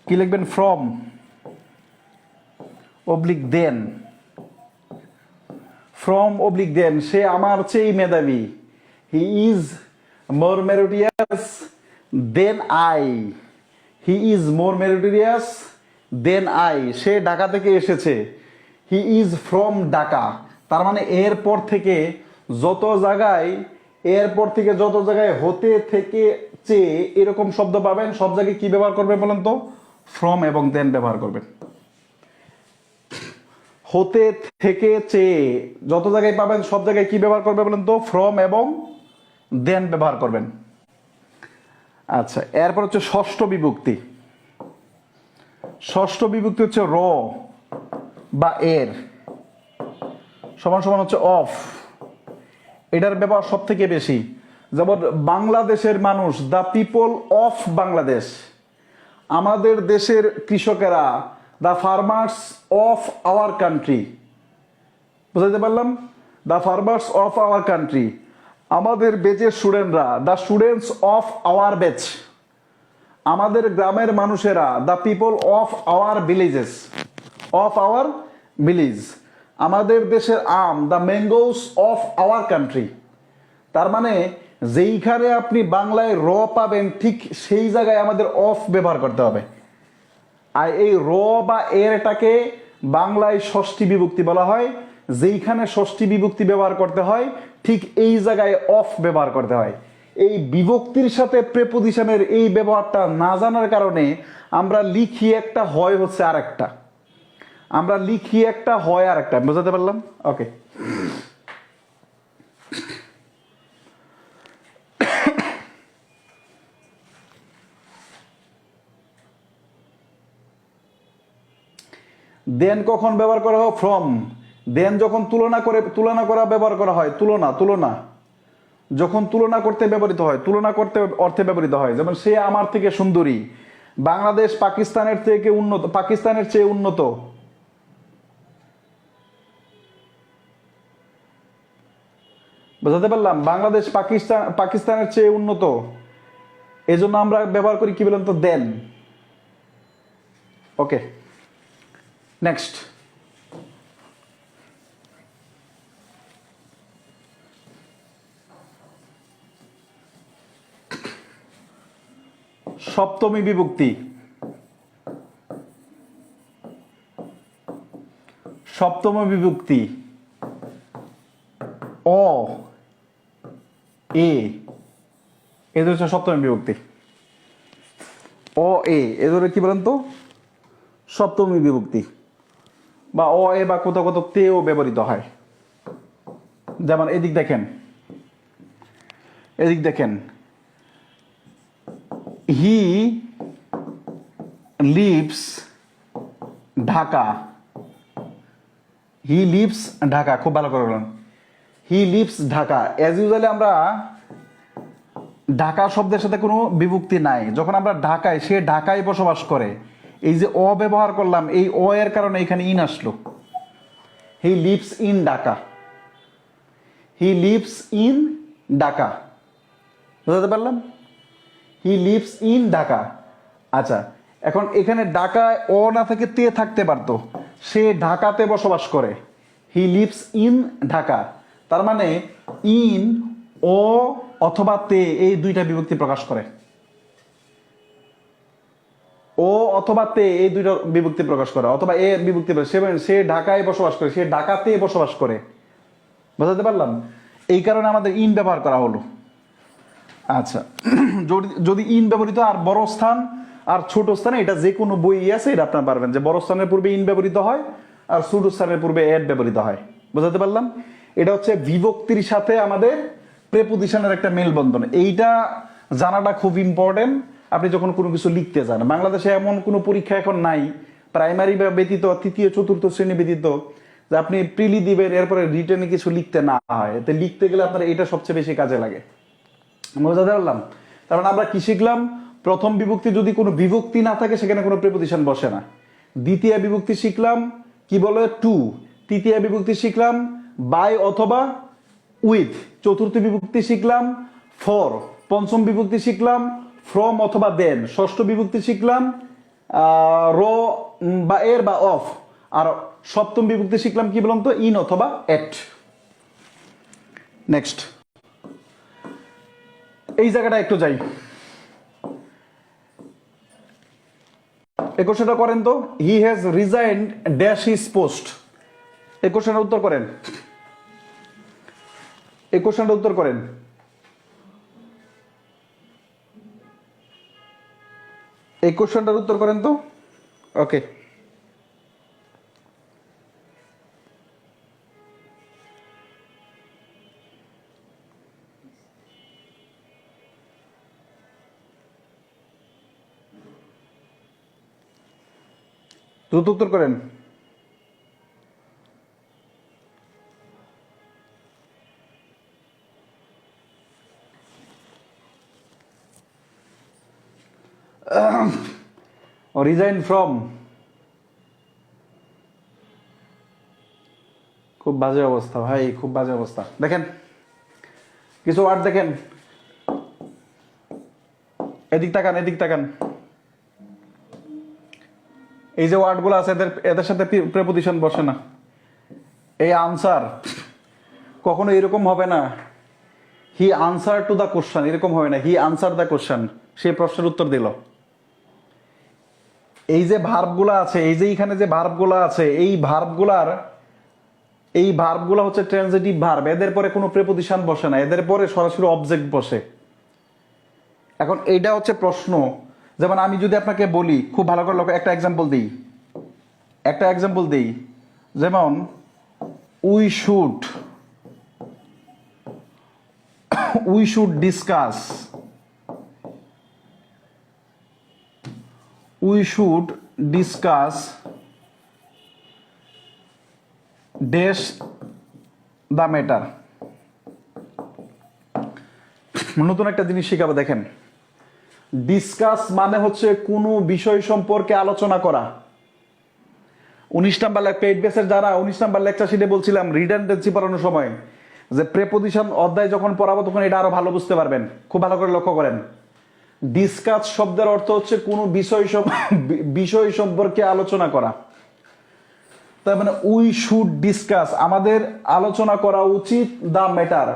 কি লিখবেন? From oblique than, from oblique than. সে আমার চেয়ে মেধাবী, he is more meritorious than I, he is more meritorious than I. সে ঢাকা থেকে এসেছে, হি ইজ ফ্রম ঢাকা। তার মানে এরপর থেকে যত জায়গায়, এরপর থেকে যত জায়গায় হতে থেকে চেয়ে এরকম শব্দ পাবেন, সব জায়গায় কি ব্যবহার করবেন বলেন তো? ফ্রম এবং দেন ব্যবহার করবেন। হতে থেকে চেয়ে যত জায়গায় পাবেন, সব জায়গায় কি ব্যবহার করবে বলেন তো? ফ্রম এবং দেন ব্যবহার করবেন। আচ্ছা, এরপর হচ্ছে ষষ্ঠ বিভক্তি। ষষ্ঠ বিভক্তি হচ্ছে র বা এর সমান সমান হচ্ছে অফ। এটার ব্যবহার সব থেকে বেশি। যেমন বাংলাদেশের মানুষ, দ্য পিপল অফ বাংলাদেশ। আমাদের দেশের কৃষকেরা, the farmers of our country. বুঝাইতে পারলাম? The farmers of our country. আমাদের বেচের স্টুডেন্টরা, the students of our batch. আমাদের গ্রামের মানুষেরা, the people of our villages, of our village. আমাদের দেশের আম, the mangoes of our country. তার মানে যেইখানে আপনি বাংলায় র পাবেন, ঠিক সেই জায়গায় আমাদের অফ ব্যবহার করতে হবে। আর এই র বা এরটাকে বাংলায় ষষ্ঠী বিভক্তি বলা হয়। যেইখানে ষষ্ঠী বিভক্তি ব্যবহার করতে হয়, ঠিক এই জায়গায় অফ ব্যবহার করতে হয়। এই বিভক্তির সাথে প্রেপোজিশনের এই ব্যবহারটা না জানার কারণে আমরা লিখি একটা, হয় হচ্ছে আর একটা। আমরা লিখি একটা, হয় আর একটা। বুঝাতে পারলাম? ওকে, দেন কখন ব্যবহার করা হয়? ফ্রম। দেন যখন তুলনা করা ব্যবহার করা হয়। তুলনা যখন তুলনা করতে ব্যবহৃত হয়, তুলনা করতে অর্থে ব্যবহৃত হয়। যেমন সে আমার থেকে সুন্দরী, বাংলাদেশ পাকিস্তানের থেকে উন্নত, পাকিস্তানের চেয়ে উন্নত। বুঝাতে পারলাম? বাংলাদেশ পাকিস্তানের চেয়ে উন্নত। এজন্য আমরা ব্যবহার করি কি বলেন তো? দেন। ওকে, নেক্সট। সপ্তমী বিভক্তি, সপ্তম বিভক্তি, অ এ, এদের হচ্ছে সপ্তমী বিভক্তি। অ এ এদের কি বলেন তো? সপ্তমী বিভক্তি, বা অ এ বা কোথাও কোথাও তেও ব্যবহৃত হয়। যেমন এদিক দেখেন, এদিক দেখেন, he lives Dhaka, he lives Dhaka, খুব ভালো করে বলুন, he lives Dhaka. As usually আমরা ঢাকা শব্দের সাথে কোনো বিভক্তি নাই, যখন আমরা ঢাকায়, সে ঢাকায় বসবাস করে, এই যে অ ব্যবহার করলাম, এই অ এর কারণে এখানে ইন আসলো। He lives in Dhaka, he lives in Dhaka, বুঝতে পারলাম? He lives in Dhaka. আচ্ছা, এখন এখানে ঢাকায় অ না থেকে তে থাকতে পারতো, সে ঢাকাতে বসবাস করে, হি লিভস ইন ঢাকা। তার মানে ইন, ও অথবা তে, এই দুইটা বিভক্তি প্রকাশ করে। ও অথবা তে এই দুইটা বিভক্তি প্রকাশ করে, অথবা এ বিভক্তি, সে ঢাকায় বসবাস করে, সে ঢাকাতে বসবাস করে, বুঝতে পারলাম? এই কারণে আমাদের ইন ব্যবহার করা হলো। আচ্ছা, যদি ইন ব্যবহৃত আর বড় স্থান আর ছোট স্থানে, এটা যে কোনো বই আছে, এটা আপনার পারবেন যে বড় স্থানের পূর্বে ইন ব্যবহৃত হয় আর ছোট স্থানের পূর্বে এড ব্যবহৃত হয়, বুঝতে পারলাম? এটা হচ্ছে বিভক্তির সাথে আমাদের প্রেপোজিশনের একটা মেলবন্ধন। এইটা জানাটা খুব ইম্পর্টেন্ট আপনি যখন কোনো কিছু লিখতে যান। বাংলাদেশে এমন কোনো পরীক্ষা এখন নাই, প্রাইমারি বা ব্যতীত, তৃতীয় চতুর্থ শ্রেণী ব্যতীত, যে আপনি প্রিলি দিবেন এরপরে রিটেনে কিছু লিখতে না হয়। এতে লিখতে গেলে আপনার এটা সবচেয়ে বেশি কাজে লাগে, বুঝতে পারলাম? তার মানে আমরা কি শিখলাম? প্রথম বিভক্তি যদি কোনো বিভক্তি না থাকে, সেখানে কোনো প্রেপোজিশন বসে না। দ্বিতীয় বিভক্তি শিখলাম কি বলে? টু। তৃতীয় বিভক্তি শিখলাম বাই অথবা উইথ। চতুর্থ বিভক্তি শিখলাম ফর। পঞ্চম বিভক্তি শিখলাম ফ্রম অথবা দেন। ষষ্ঠ বিভক্তি শিখলাম র বা এর বা অফ। আর সপ্তম বিভক্তি শিখলাম কি বলুন তো? ইন অথবা এট। নেক্সট, এই জায়গাটা একটু যাই, এই কোশ্চেনটা করেন তো। He has resigned dash his post. এই কোশ্চেনটার উত্তর করেন, এই কোশ্চেনটার উত্তর করেন। এই কোশ্চেনটার উত্তর করেন তো। ওকে, দ্রুত উত্তর করেন। রিজাইন ফ্রম, খুব বাজে অবস্থা ভাই, খুব বাজে অবস্থা। দেখেন কিছু ওয়ার্ড দেখেন, এদিক তাকান, এদিক তাকান। এই যে ওয়ার্ডগুলো আছে, এদের সাথে প্রেপোজিশন বসে না। এই আনসার কখনো এরকম হবে না হি আনসার টু দ্য কোশ্চেন, এরকম হবে না হি আনসার দ্য কোশ্চেন, সে প্রশ্নের উত্তর দিল। এই যে ভার্বগুলো আছে, এই যে এখানে যে ভার্বগুলো আছে, এই ভার্বগুলো হচ্ছে ট্রানজিটিভ ভার্ব। এদের পরে কোনো প্রেপোজিশন বসে না, এদের পরে সরাসরি অবজেক্ট বসে। এখন এইটা হচ্ছে প্রশ্ন। যেমন আমি যদি আপনাকে বলি, খুব ভালো করে একটা এক্সাম্পল দিই, যেমন we should discuss dash the matter. নতুন একটা জিনিস শিখাবো, দেখেন। ডিসকাস মানে হচ্ছে কোনো বিষয় সম্পর্কে আলোচনা করা। 19 নাম্বার পেইড বেসের যারা 19 নাম্বার লেকচার শিটে বলছিলাম রিডান্ডেন্সি পড়ানোর সময়, যে প্রেপোজিশন অধ্যায় যখন পড়াবো তখন এটা আরো ভালো বুঝতে পারবেন। খুব ভালো করে লক্ষ্য করেন, ডিসকাস শব্দের অর্থ হচ্ছে কোনো বিষয় সম্পর্কে আলোচনা করা। তার মানে উই শুড ডিসকাস, আমাদের আলোচনা করা উচিত, দ্য ম্যাটার,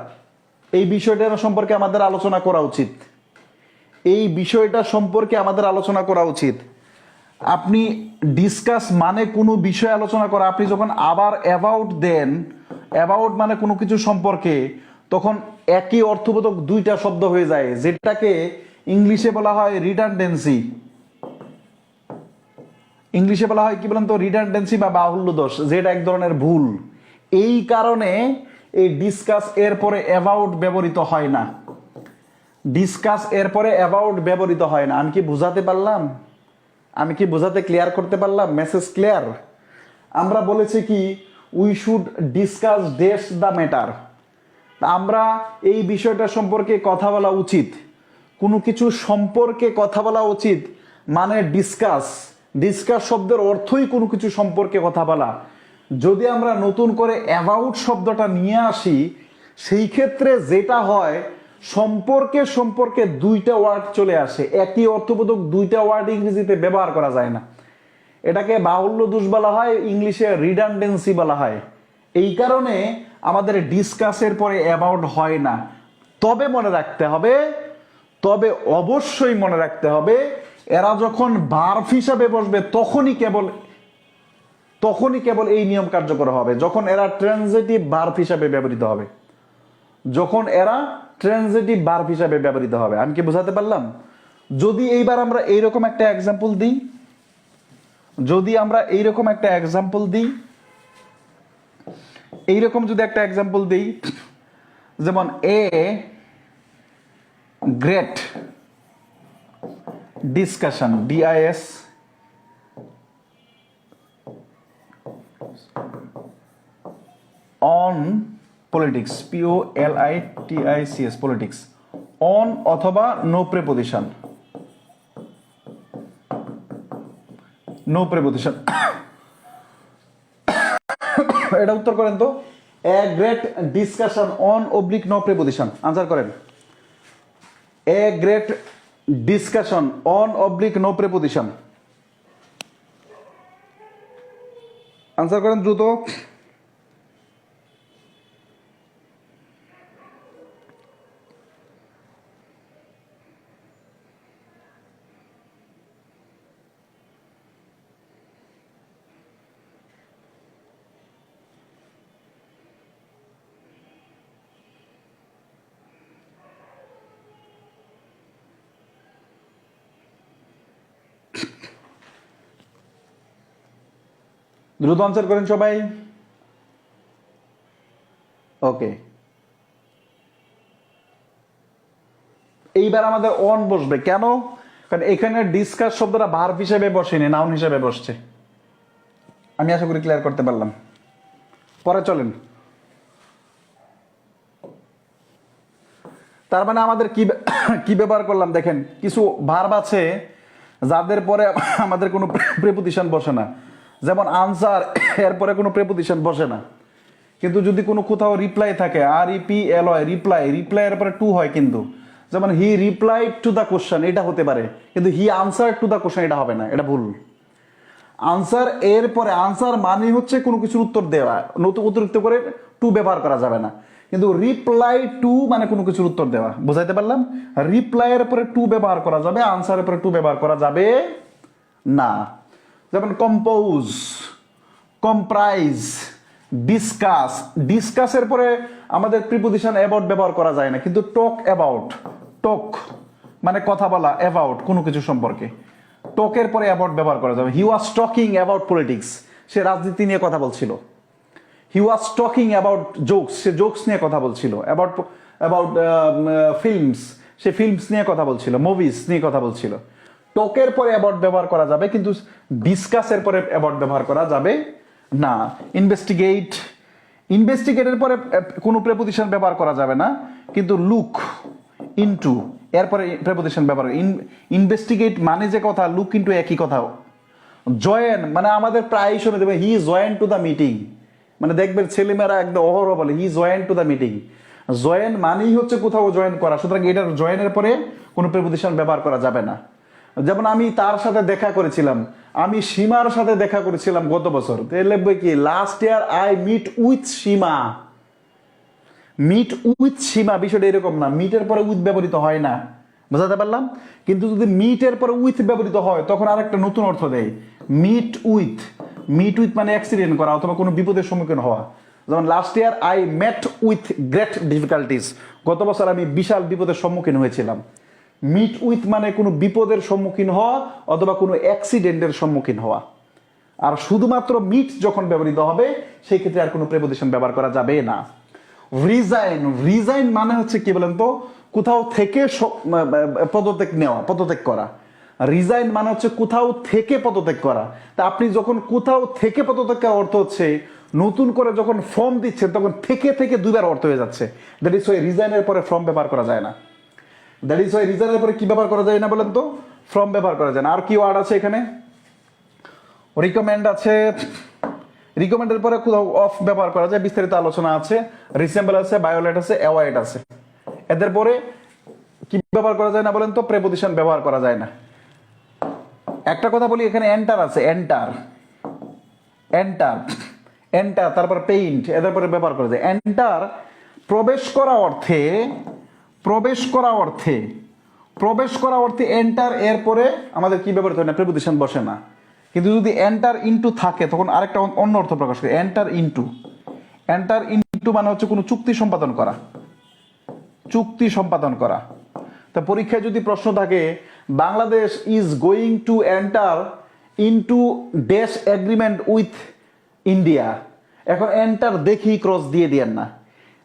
এই বিষয়টার সম্পর্কে আমাদের আলোচনা করা উচিত। এই বিষয়টা সম্পর্কে আমাদের আলোচনা করা উচিত। আপনি ডিসকাস মানে কোনো বিষয় আলোচনা করা, আপনি যখন আবার অ্যাবাউট দেন, অ্যাবাউট মানে কোনো কিছু সম্পর্কে, তখন একই অর্থবোধক দুইটা শব্দ হয়ে যায়, যেটাকে ইংলিশে বলা হয় রিডান্ডেন্সি। ইংলিশে বলা হয় কি বলেন তো, রিডান্ডেন্সি বা বাহুল্য দোষ, যেটা এক ধরনের ভুল। এই কারণে এই ডিসকাস এর পরে অ্যাবাউট ব্যবহৃত হয় না। ডিসকাস এর পরে অ্যাবাউট ব্যবহৃত হয় না। আমি কি বুঝাতে পারলাম? আমি কি বোঝাতে ক্লিয়ার করতে পারলাম? Message clear? আমরা বলেছি কি, we should discuss does the matter. আমরা এই বিষয়টা সম্পর্কে কথা বলা উচিত, কোনো কিছু সম্পর্কে কথা বলা উচিত, মানে ডিসকাস। ডিসকাস শব্দের অর্থই কোনো কিছু সম্পর্কে কথা বলা। যদি আমরা নতুন করে অ্যাবাউট শব্দটা নিয়ে আসি, সেই ক্ষেত্রে যেটা হয়, সম্পর্কে সম্পর্কে দুইটা ওয়ার্ড চলে আসে, একই অর্থবোধক দুইটা ওয়ার্ড ইংরেজিতে ব্যবহার করা যায় না। এটাকে বাহুল্য দোষ বলা হয়, ইংলিশে রিডান্ডেন্সি বলা হয়। এই কারণে আমাদের ডিসকাসের পরে অ্যাবাউট হয় না। তবে মনে রাখতে হবে, তবে অবশ্যই মনে রাখতে হবে, এরা যখন ভার্ব হিসাবে বসবে তখনই কেবল এই নিয়ম কার্যকর হবে, যখন এরা ট্রানজিটিভ ভার্ব হিসাবে ব্যবহৃত হবে। যখন এরা ট্রানজিটিভ ভার্ব হিসাবে ব্যবহৃত হবে। আমি কি বোঝাতে পারলাম? যদি এইবার আমরা এইরকম একটা এক্সাম্পল দিই, এইরকম যদি একটা এক্সাম্পল দিই, যেমন a great discussion, D I S on politics, POLITICS, politics. On অথবা নো প্রেপোজিশন, এটা উত্তর করেন তো। A great discussion on oblique no preposition, answer করেন। A great discussion on oblique no preposition, answer করেন দ্রুত। দ্রুত আনসার করেন সবাই। ওকে, এইবার আমাদের অন বসবে কেন? কারণ এখানে ডিসকাস শব্দটা ভার্ব হিসেবে বসেনি, নাউন হিসেবে বসছে। আমি আশা করি ক্লিয়ার করতে পারলাম। পরে চলেন, তার মানে আমাদের কি ব্যবহার করলাম দেখেন। কিছু ভার্ব আছে যাদের পরে আমাদের কোনো প্রেপোজিশন বসে না, যেমন আনসার, এরপরে কোনো প্রেপোজিশন বসে না। কিন্তু যদি কোনো কোথাও রিপ্লাই থাকে, REPLY, রিপ্লাই এর পরে টু হয়, কিন্তু যেমন হি রিপ্লাইড টু দ্য কোশ্চেন, এটা হতে পারে, কিন্তু হি আনসার টু দ্য কোশ্চেন এটা হবে না, এটা ভুল। আনসার এর পরে, আনসার মানে হচ্ছে কোনো কিছুর উত্তর দেওয়া, নতুন অতিরিক্ত করে টু ব্যবহার করা যাবে না। কিন্তু রিপ্লাই টু মানে কোনো কিছুর উত্তর দেওয়া, বুঝাইতে পারলাম? রিপ্লাই এর পরে টু ব্যবহার করা যাবে, আনসারের পরে টু ব্যবহার করা যাবে না। যেমন কম্পোজ, কম্প্রাইজ, ডিসকাস। ডিসকাসের পরে আমাদের প্রিপোজিশন অ্যাবাউট ব্যবহার করা যায় না, কিন্তু টক অ্যাবাউট, টক মানে কথা বলা, অ্যাবাউট কোনো কিছু সম্পর্কে, টকের পরে অ্যাবাউট ব্যবহার করা যাবে। He was talking about politics, সে রাজনীতি নিয়ে কথা বলছিল। He was talking about jokes, সে জোকস নিয়ে কথা বলছিল। অ্যাবাউট ফিল্মস, সে ফিল্মস নিয়ে কথা বলছিল, মুভিজ নিয়ে কথা বলছিল। টকের পরে অ্যাবাউট ব্যবহার করা যাবে, কিন্তু ডিসকাসের পরে অ্যাবাউট ব্যবহার করা যাবে না। ইনভেস্টিগেট, ইনভেস্টিগেটের পরে কোনো প্রেপোজিশন ব্যবহার করা যাবে না, কিন্তু লুক ইনটু এরপরে প্রেপোজিশন ব্যবহার। ইনভেস্টিগেট মানে যে কথা, লুক ইনটু একই কথা। জয়েন মানে আমাদের প্রায় শুনে দেবে হি জয়েন টু দ্য মিটিং, মানে দেখবেন ছেলেমেয়েরা একদম অহরহ বলে হি join to the meeting. Join মানেই হচ্ছে কোথাও জয়েন করা, সুতরাং এটার জয়েনের পরে কোনো প্রেপোজিশন ব্যবহার করা যাবে না। যেমন আমি তার সাথে দেখা করেছিলাম, আমি সীমার সাথে দেখা করেছিলাম গত বছর, লিখবে কি last year I meet with Seema. Meet with Seema বিষয়টা এরকম না, মিটের পরে উইথ ব্যবহৃত হয় না, বুঝাতে পারলাম? কিন্তু যদি মিটের পরে উইথ ব্যবহৃত হয় তখন আরেকটা নতুন অর্থ দেয়, মিট উইথ। মিট উইথ মানে অ্যাক্সিডেন্ট করা অথবা কোনো বিপদের সম্মুখীন হওয়া। যেমন last year I met with great difficulties, গত বছর আমি বিশাল বিপদের সম্মুখীন হয়েছিলাম। মিট উইথ মানে কোনো বিপদের সম্মুখীন হওয়া অথবা কোনো অ্যাক্সিডেন্টের সম্মুখীন হওয়া। আর শুধুমাত্র মিট যখন ব্যবহৃত হবে সেই ক্ষেত্রে আর কোনো প্রেপোজিশন ব্যবহার করা যাবে না। রিজাইন, রিজাইন মানে হচ্ছে কি বলেন তো, কোথাও থেকে পদত্যাগ নেওয়া, পদত্যাগ করা। রিজাইন মানে হচ্ছে কোথাও থেকে পদত্যাগ করা। তা আপনি যখন কোথাও থেকে পদত্যাগ করার অর্থ হচ্ছে নতুন করে যখন ফর্ম দিচ্ছেন তখন থেকে থেকে দুইবার অর্থ হয়ে যাচ্ছে। দ্যাট ইজ ওয়াই রিজাইনের পরে ফর্ম ব্যবহার করা যায় না। দ্যাট ইজ ওয়াই রিজাইনের পরে কি ব্যবহার করা যায় না বলেন তো? ফর্ম ব্যবহার করা যায় না। আর কি ওয়ার্ড আছে এখানে? রিকমেন্ড আছে, রিকমেন্ডের পরে কোথাও অফ ব্যবহার করা যায়, বিস্তারিত আলোচনা আছে। রিসেম্বল আছে, বায়োলেট আছে, অ্যাওয়েড আছে। এদের পরে কি ব্যবহার করা যায় না বলেন তো? প্রেপোজিশন ব্যবহার করা যায় না। একটা কথা বলি, এখানে এন্টার আছে, এন্টার, এন্টার, এন্টার, তারপর পেইন্ট, এদের পরে ব্যবহার করা যায়। এন্টার প্রবেশ করা অর্থে, প্রবেশ করা অর্থে, প্রবেশ করা অর্থে এন্টার এর পরে আমাদের কি ব্যবহৃত হয় না? প্রেপোজিশন বসে না। কিন্তু যদি এন্টার ইনটু থাকে তখন আরেকটা অন্য অর্থ প্রকাশ করে, এন্টার ইনটু। এন্টার ইনটু মানে হচ্ছে কোনো চুক্তি সম্পাদন করা, চুক্তি সম্পাদন করা। তা পরীক্ষায় যদি প্রশ্ন থাকে Bangladesh is going to enter into dash agreement with India, এখন এন্টার দেখি ক্রস দিয়ে দিয়েন না।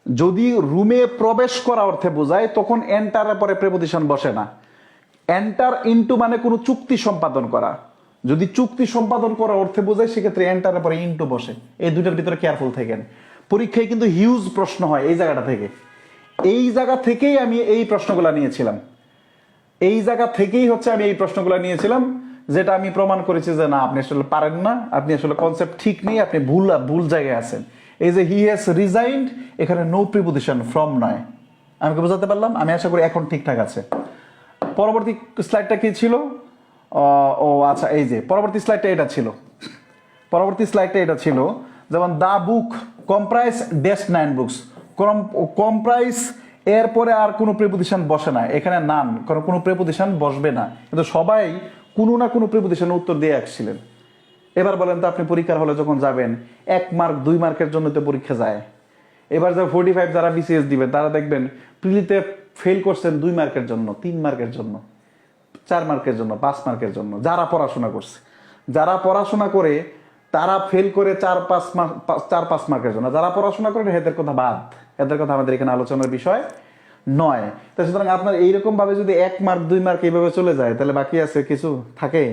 যদি রুমে প্রবেশ করা অর্থে বোঝায় তখন এন্টারের পরে প্রেপোজিশন বসে না। এন্টার ইনটু মানে কোনো চুক্তি সম্পাদন করা। যদি চুক্তি সম্পাদন করা অর্থে বোঝায় সেক্ষেত্রে এন্টারের পরে ইনটু বসে। এই দুটার ভিতরে কেয়ারফুল থাকেন। পরীক্ষায় কিন্তু হিউজ প্রশ্ন হয় এই জায়গাটা থেকে। এই জায়গা থেকেই আমি এই প্রশ্নগুলো নিয়েছিলাম, এই জায়গা থেকেই হচ্ছে আমি এই প্রশ্নগুলো নিয়েছিলাম, যেটা আমি প্রমাণ করেছি যে না আপনি আসলে পারেন না, আপনি আসলে কনসেপ্ট ঠিক নেই, আপনি ভুল ভুল জায়গায় আছেন। এই যে হি হ্যাজ রিজাইন্ড, এখানে নো প্রিপোজিশন, ফ্রম নয়। আমি কি বোঝাতে পারলাম? আমি আশা করি এখন ঠিকঠাক আছে। পরবর্তী স্লাইডটা কি ছিল? ও আচ্ছা, এই যে পরবর্তী স্লাইডটা এটা ছিল, পরবর্তী স্লাইডটা এটা ছিল। যেমন দা বুক কম্প্রাইজ ড্যাশ 9 বুকস, কম্প্রাইজ এর পরে আর কোনো প্রিপোজিশন বসে না, এখানে নান, কারণ কোনো প্রিপোজিশন বসবে না। কিন্তু সবাই কোনো না কোনো প্রিপোজিশনের উত্তর দিয়ে আসছিলেন। এবার বলেন তো, আপনি পরীক্ষার হলে যখন যাবেন 1 মার্ক 2 মার্কের জন্য তো পরীক্ষা যায়। এবার যারা 45 যারা বিসিএস দিবেন তারা দেখবেন প্রিলিতে ফেল করছেন 2 মার্কের জন্য, 3 মার্কের জন্য, 4 মার্কের জন্য, 5 মার্কের জন্য। যারা পড়াশোনা করছে, যারা পড়াশোনা করে তারা ফেল করে 4-5 মার্কের জন্য। যারা পড়াশোনা করে এদের কথা বাদ, এদের কথা আমাদের এখানে আলোচনার বিষয় নয়। তো সুতরাং আপনার এইরকম ভাবে যদি 1 মার্ক 2 মার্ক এইভাবে চলে যায় তাহলে বাকি আছে কিছু থাকে।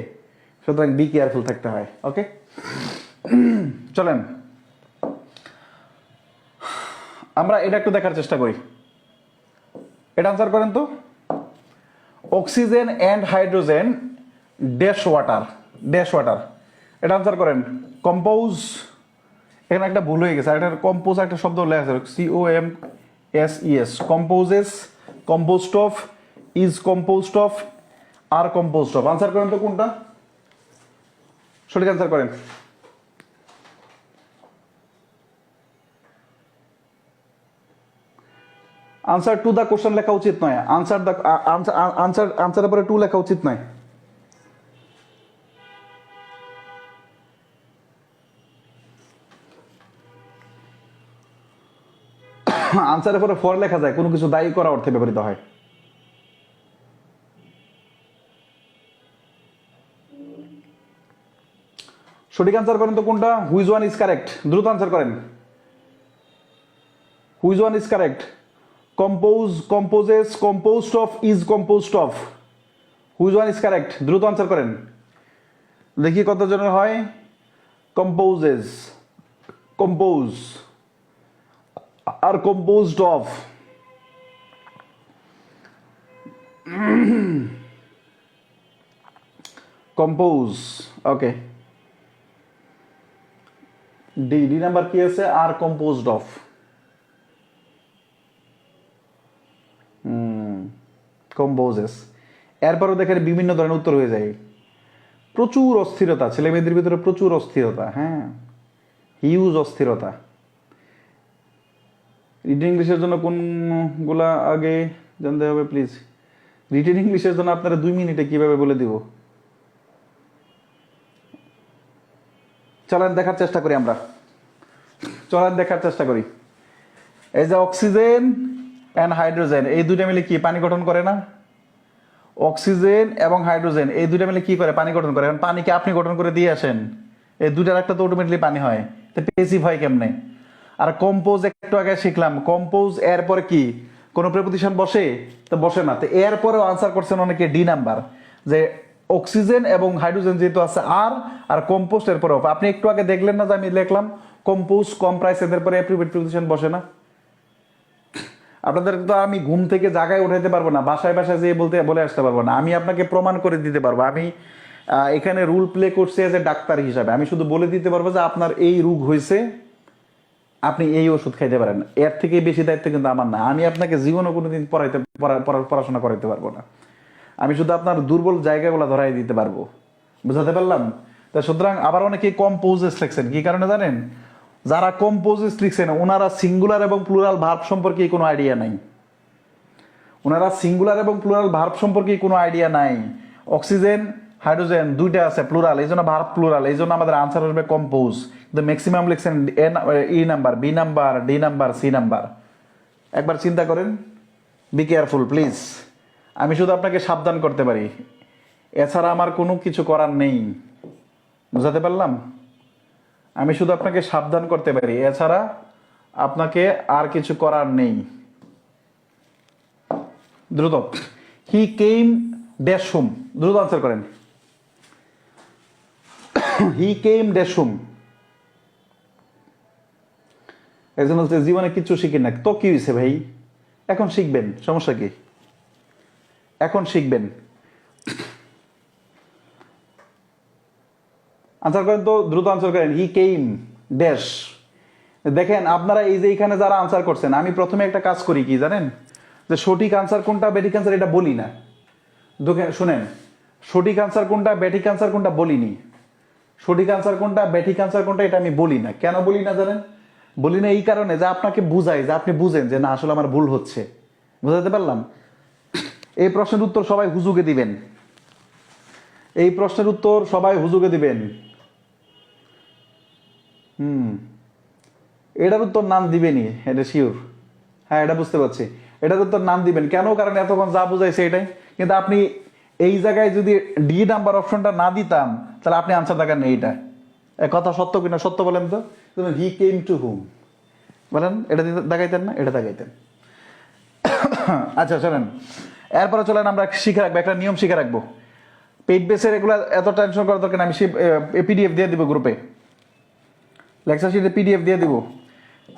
সুতরাং বি কেয়ারফুল থাকতে হয়। ওকে, চলেন আমরা এটা একটু দেখার চেষ্টা করি। এটা আনসার করেন তো। Oxygen and hydrogen dash water, dash water, এটা আনসার করেন। কম্পোজ, এখানে একটা ভুল হয়ে গেছে, একটা কম্পোজ একটা শব্দ লেখা আছে, COMPOSES, composes, composed of, is composed of, আর কম্পোজড অফ। আনসার করেন তো কোনটা সঠিক, আনসার করেন। আনসার টু দ্য কোশ্চেন লেখা উচিত নয়, আনসার দ্য আনসারের পরে টু লেখা উচিত নয়। আনসারের পরে ফর লেখা যায়, কোনো কিছু দায়ী করা অর্থে ব্যবহৃত হয়। সঠিক আনসার করেন তো কোনটা? হুইজ ওয়ান ইজ কারেক্ট, দ্রুত আনসার করেন। Which one is correct? Compose, composes, composed of, is composed of. Which one is correct? দ্রুত আনসার করেন, দেখি কতজনের হয়। কম্পোজেস, কম্পোজ, আর composed of. Compose, okay. D number কি আছে? আর কম্পোজড অফ। কম্পোজেস। এরপরও দেখেন বিভিন্ন ধরনের উত্তর হয়ে যায়। প্রচুর অস্থিরতা, ছেলে মেয়েদের ভিতরে প্রচুর অস্থিরতা, হ্যাঁ, হিউজ অস্থিরতা। রিডিং ইংলিশের জন্য কোনগুলা আগে জানতে হবে প্লিজ। রিটেন ইংলিশের জন্য আপনারা 2 মিনিটে কিভাবে বলে দিব? চলেন দেখার চেষ্টা করি আমরা, চলেন দেখার চেষ্টা করি। এই যে অক্সিজেন অ্যান্ড হাইড্রোজেন, এই দুইটা মিলে কি পানি গঠন করে না? অক্সিজেন এবং হাইড্রোজেন এই দুইটা মিলে কি করে? পানি গঠন করে। এখন পানিকে আপনি গঠন করে দিয়ে আসেন, এই দুইটার একটা তো অটোমেটিকলি পানি হয়, তো পেসিভ হয় কেমনে? আর কম্পোজ একটু আগে শিখলাম, কম্পোজ এর পরে কি কোনো প্রেপোজিশন বসে? তো বসে না। তো এর পরেও আনসার করছেন অনেকে ডি নাম্বার, যে অক্সিজেন এবং হাইড্রোজেন যেহেতু আছে আর কম্পোস্ট এর পরেও। আপনি একটু আগে দেখলেন না যে আমি লিখলাম কম্পোজ কম্প্রাইস, এদের পরে প্রেপোজিশন বসে না? আপনাদের তো আমি ঘুম থেকে জায়গায় উঠাইতে পারবো না, বাসায় বাসায় যেয়ে বলে আসতে পারবো না। আমি আপনাকে প্রমাণ করে দিতে পারবো। আমি এখানে রুল প্লে করছি এজ এ ডাক্তার হিসাবে। আমি শুধু বলে দিতে পারবো যে আপনার এই রোগ হয়েছে, আপনি এই ওষুধ খাইতে পারেন। এর থেকে বেশি দায়িত্ব কিন্তু আমার না। আমি আপনাকে জীবনে কোনোদিন পড়াশোনা করাইতে পারবো না। আমি শুধু আপনার দুর্বল জায়গাগুলো ধরাই দিতে পারবো। বুঝাতে পারলাম? তা সুতরাং আবার অনেকে কম্পোজেস লিখছেন, কি কারণে জানেন? যারা কম্পোজেস লিখছেন ওনারা সিঙ্গুলার এবং প্লুরাল ভার্ব সম্পর্কে কোনো আইডিয়া নাই। ওনারা সিঙ্গুলার এবং প্লুরাল ভার্ব সম্পর্কে কোনো আইডিয়া নাই। অক্সিজেন হাইড্রোজেন দুইটা আছে প্লুরাল, এই জন্য ভার্ব প্লুরাল, এই জন্য আমাদের আনসার আসবে কম্পোজ। কিন্তু ম্যাক্সিমাম লিখছেন E number, B number, D number, C number. একবার চিন্তা করেন, বি কেয়ারফুল প্লিজ। আমি শুধু আপনাকে সাবধান করতে পারি, এছাড়া আমার কোনো কিছু করার নেই। বুঝাতে পারলাম? আমি শুধু আপনাকে সাবধান করতে পারি, এছাড়া আপনাকে আর কিছু করার নেই। দ্রুত, হি কেম ড্যাশ হুম, দ্রুত আনসার করেন। হি কেম ড্যাশ হুম। একজন হচ্ছে জীবনে কিচ্ছু শিখেন না, তো কি হয়েছে ভাই? এখন শিখবেন, সমস্যা কি? এখন শিখবেন। আনসার করেন তো, দ্রুত আনসার করেন। হি কেম ড্যাশ। দেখেন আপনারা এই যে এখানে যারা আনসার করছেন, আমি প্রথমে একটা কাজ করি কি জানেন? যে সঠিক আনসার কোনটা ব্যাঠিক আনসার এটা বলি না। শুনেন, সঠিক আনসার কোনটা ব্যাঠিক আনসার কোনটা বলিনি। সঠিক আনসার কোনটা ব্যাঠিক আনসার কোনটা এটা আমি বলি না। কেন বলি না জানেন? বলি না এই কারণে যে আপনাকে বুঝাই, যে আপনি বুঝেন যে না আসলে আমার ভুল হচ্ছে। বুঝাতে পারলাম? এই প্রশ্নের উত্তর সবাই হুজুগে দিবেন। এই প্রশ্নের উত্তর সবাই হুজুগে দিবেন। এটার উত্তর নাম দিবেনি, এটা শিওর। হ্যাঁ, এটা বুঝতে পারছি। এটার উত্তর নাম দিবেন কেন? কারণ এতক্ষণ যা বুঝাইছে এটাই। কিন্তু আপনি এই জায়গায় যদি ডি নাম্বার অপশনটা না দিতাম, তাহলে আপনি আনসার দেখান এইটা। কথা সত্য কিনা? সত্য বলেন তো। হি কেম টু হুম বলেন, এটা দেখাইতেন না? এটা দেখাইতেন। আচ্ছা শোনেন, এরপরে চলেন আমরা শিখে রাখবো, একটা নিয়ম শিখে রাখবো। পেইড বেসের এগুলো এত টেনশন করার দরকার। আমি পিডিএফ দিয়ে দিব গ্রুপে, লেকচার শিটে পিডিএফ দিয়ে দিব।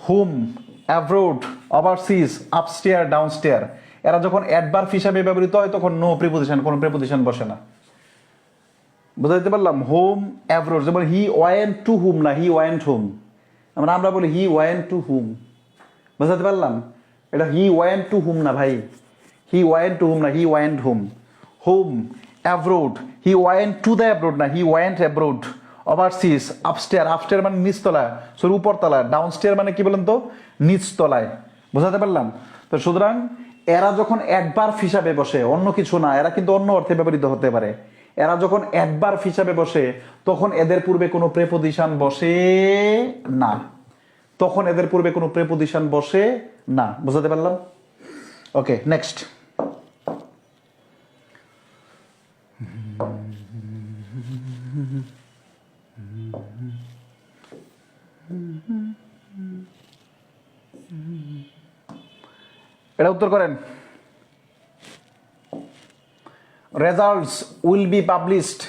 হুম, অ্যাব্রোড, ওভারসিজ, আপস্টেয়ার, ডাউনস্টেয়ার, এরা যখন অ্যাডভার্ব হিসাবে ব্যবহৃত হয় তখন নো প্রিপোজিশন, কোনো প্রিপোজিশন বসে না। বুঝাইতে পারলাম? হোম, অ্যাব্রোড, যেমন হি ওয়েন্ট টু হুম না হি ওয়েন্ট হোম। আমরা বলি হি ওয়েন্ট টু হুম। বুঝাতে পারলাম? এটা হি ওয়েন্ট টু হুম না ভাই, হি ওয়েন্ট টু হুম না he went home. Home, abroad, he went to the abroad না he went abroad. Overseas, upstair, upstair মানে নিচতলা, সরি উপরতলা। ডাউনস্টেয়ার মানে কি বলেন তো? নিচতলায়। বুঝাতে পারলাম? তো সুতরাং এরা যখন অ্যাডভার্ব হিসাবে বসে, অন্য কিছু না, এরা কিন্তু অন্য অর্থে ব্যবহৃত হতে পারে। এরা যখন অ্যাডভার্ব হিসাবে বসে তখন এদের পূর্বে কোনো প্রেপোজিশন বসে না। তখন এদের পূর্বে কোনো প্রেপোজিশন বসে না। বুঝাতে পারলাম? Okay, next. এটা উত্তর করেন। Results will be published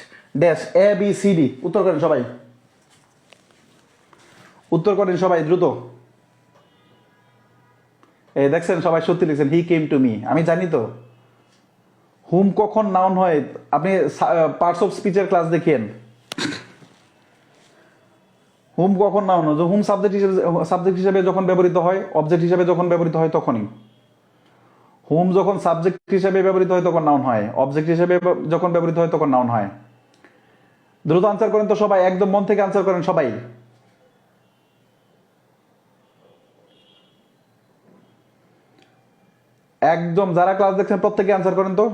dash A B C D. উত্তর করেন সবাই, উত্তর করেন সবাই দ্রুত। এই দেখছেন সবাই সত্যি লিখছেন, হি কেম টু মি। আমি জানি তো। হুম কখন নাউন হয়? আপনি পার্টস অফ স্পিচের ক্লাস দেখেন। হুম কখন নাউন হয়? হুম সাবজেক্ট হিসেবে যখন ব্যবহৃত হয়, অবজেক্ট হিসেবে যখন ব্যবহৃত হয় তখনই। হুম যখন সাবজেক্ট হিসেবে ব্যবহৃত হয় তখন নাউন হয়, অবজেক্ট হিসেবে যখন ব্যবহৃত হয় তখন নাউন হয়। দ্রুত আনসার করেন তো সবাই, একদম মন থেকে আনসার করেন সবাই। একদম যারা ক্লাস দেখছেন প্রত্যেকে আনসার করেন তো।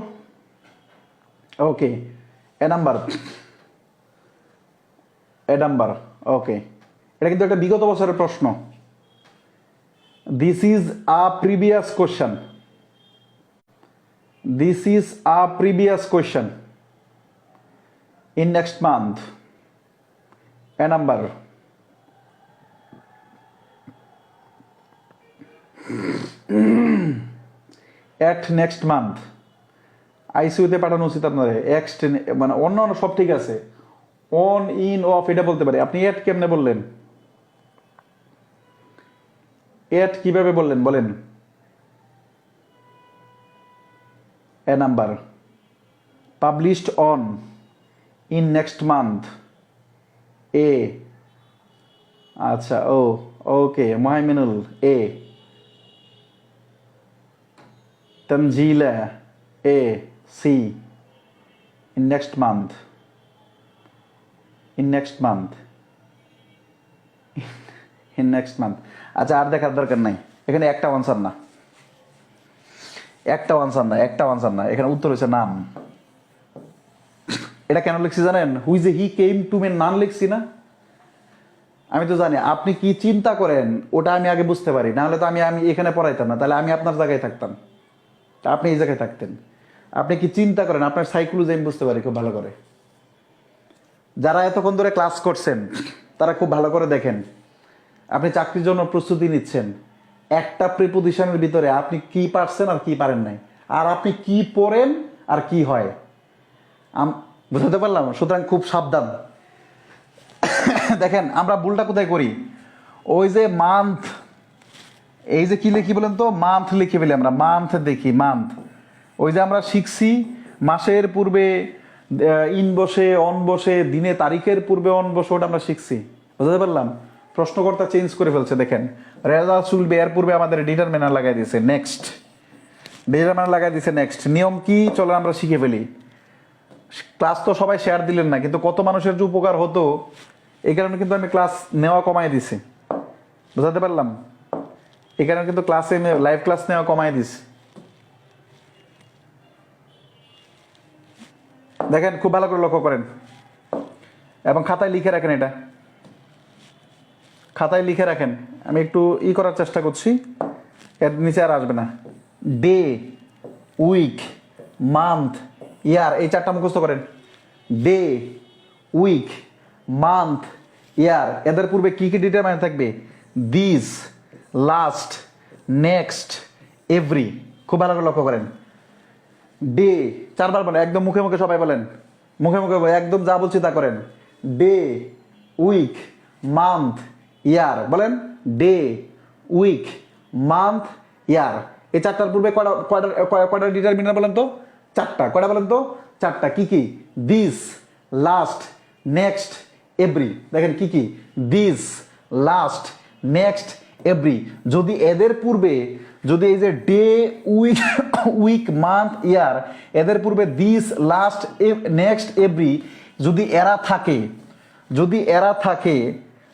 ওকে, এ নাম্বার, এ নাম্বার। ওকে, এটা কিন্তু একটা বিগত বছরের প্রশ্ন। This is a previous question, this is a previous question in next month. A number. At next month. আইসিইউতে পাঠানো উচিত আপনার। এক্সট মানে অন্য অন্য সব ঠিক আছে, অন ইন অফ এটা বলতে পারি। আপনি এট কেমনে বললেন? এট কিভাবে বললেন বলেন? A number. Published on, in next month, A. আচ্ছা, oh okay, Mohaiminul A, Tanzila A, C, in next month, in next month, in next month. আচ্ছা, আর দেখার দরকার নাই, এখানে একটা আনসার না, একটা আনসার না, একটা আনসার না, এখানে উত্তর হচ্ছে নাম। এটা কেন লিখছি জানেন? Who's A he came to মে, নাম লিখছি না? আমি তো জানি আপনি কি চিন্তা করেন, ওটা আমি আগে বুঝতে পারি, না হলে তো আমি আমি এখানে পড়াইতাম না, তাহলে আমি আপনার জায়গায় থাকতাম, তা আপনি এই জায়গায় থাকতেন। আপনি কি চিন্তা করেন, আপনার সাইকোলজি আমি বুঝতে পারি খুব ভালো করে। যারা এতক্ষণ ধরে ক্লাস করছেন তারা খুব ভালো করে দেখেন, আপনি চাকরির জন্য প্রস্তুতি নিচ্ছেন, একটা প্রিপোজিশনের ভিতরে আপনি কি পারছেন আর কি পারেন নাই, আর আপনি কি পড়েন আর কি হয়, বুঝতে পারলাম? সুতরাং খুব সাবধান। দেখেন আমরা ভুলটা কোথায় করি, ওই যে মান্থ, এই যে কি লিখি বলেন তো, মান্থ লিখে ফেলি আমরা, মান্থ দেখি, মান্থ। ওই যে আমরা শিখছি মাসের পূর্বে ইন বসে, অন বসে, দিনে তারিখের পূর্বে অন বসে, ওটা আমরা শিখছি। বুঝতে পারলাম? প্রশ্নকর্তা চেঞ্জ করে ফেলছে, দেখেন রেজাল্ট উইল বি, এর পূর্বে আমাদের ডিটারমিনার লাগাই দিয়েছে নেক্সট, ডিটারমিনার লাগাই দিয়েছে নেক্সট। নিয়ম কি চলো আমরা শিখে ফেলি। ক্লাস তো সবাই শেয়ার দিলেন না, কিন্তু কত মানুষের যে উপকার হতো, এই কারণে কিন্তু আমি ক্লাস নেওয়া কমাই দিছি। বুঝাতে পারলাম? এই কারণে কিন্তু ক্লাসে লাইভ ক্লাস নেওয়া কমাই দিছি। দেখেন খুব ভালো করে লক্ষ্য করেন এবং খাতায় লিখে রাখেন, এটা খাতায় লিখে রাখেন। আমি একটু করার চেষ্টা করছি, এর নিচে আর আসবে না। ডে, উইক, মান্থ, ইয়ার, এই চারটা মুখস্থ করেন। ডে, উইক, মান্থ, ইয়ার, এদের পূর্বে কি কি ডিটারমাইন থাকবে? This, last, next, every. খুব ভালো করে লক্ষ্য করেন। ডে, চারবার বলেন, একদম মুখে মুখে সবাই বলেন, মুখে মুখে একদম যা বলছি তা করেন। ডে, উইক, মান্থ, ইয়ার, বলেন ডে, উইক, মান্থ, ইয়ার। এই চারটার পূর্বে কয়টা ডিটারমিনার বলেন তো? চারটা। কয়টা বলেন তো? চারটা। কি কি? This, last, next, every. দেখেন কি কি? This, last, next, every. যদি এদের পূর্বে, যদি এই যে ডে, উইক, উইক, মান্থ, ইয়ার, এদের পূর্বে দিস, লাস্ট, নেক্সট, এভরি, যদি এরা থাকে, যদি এরা থাকে,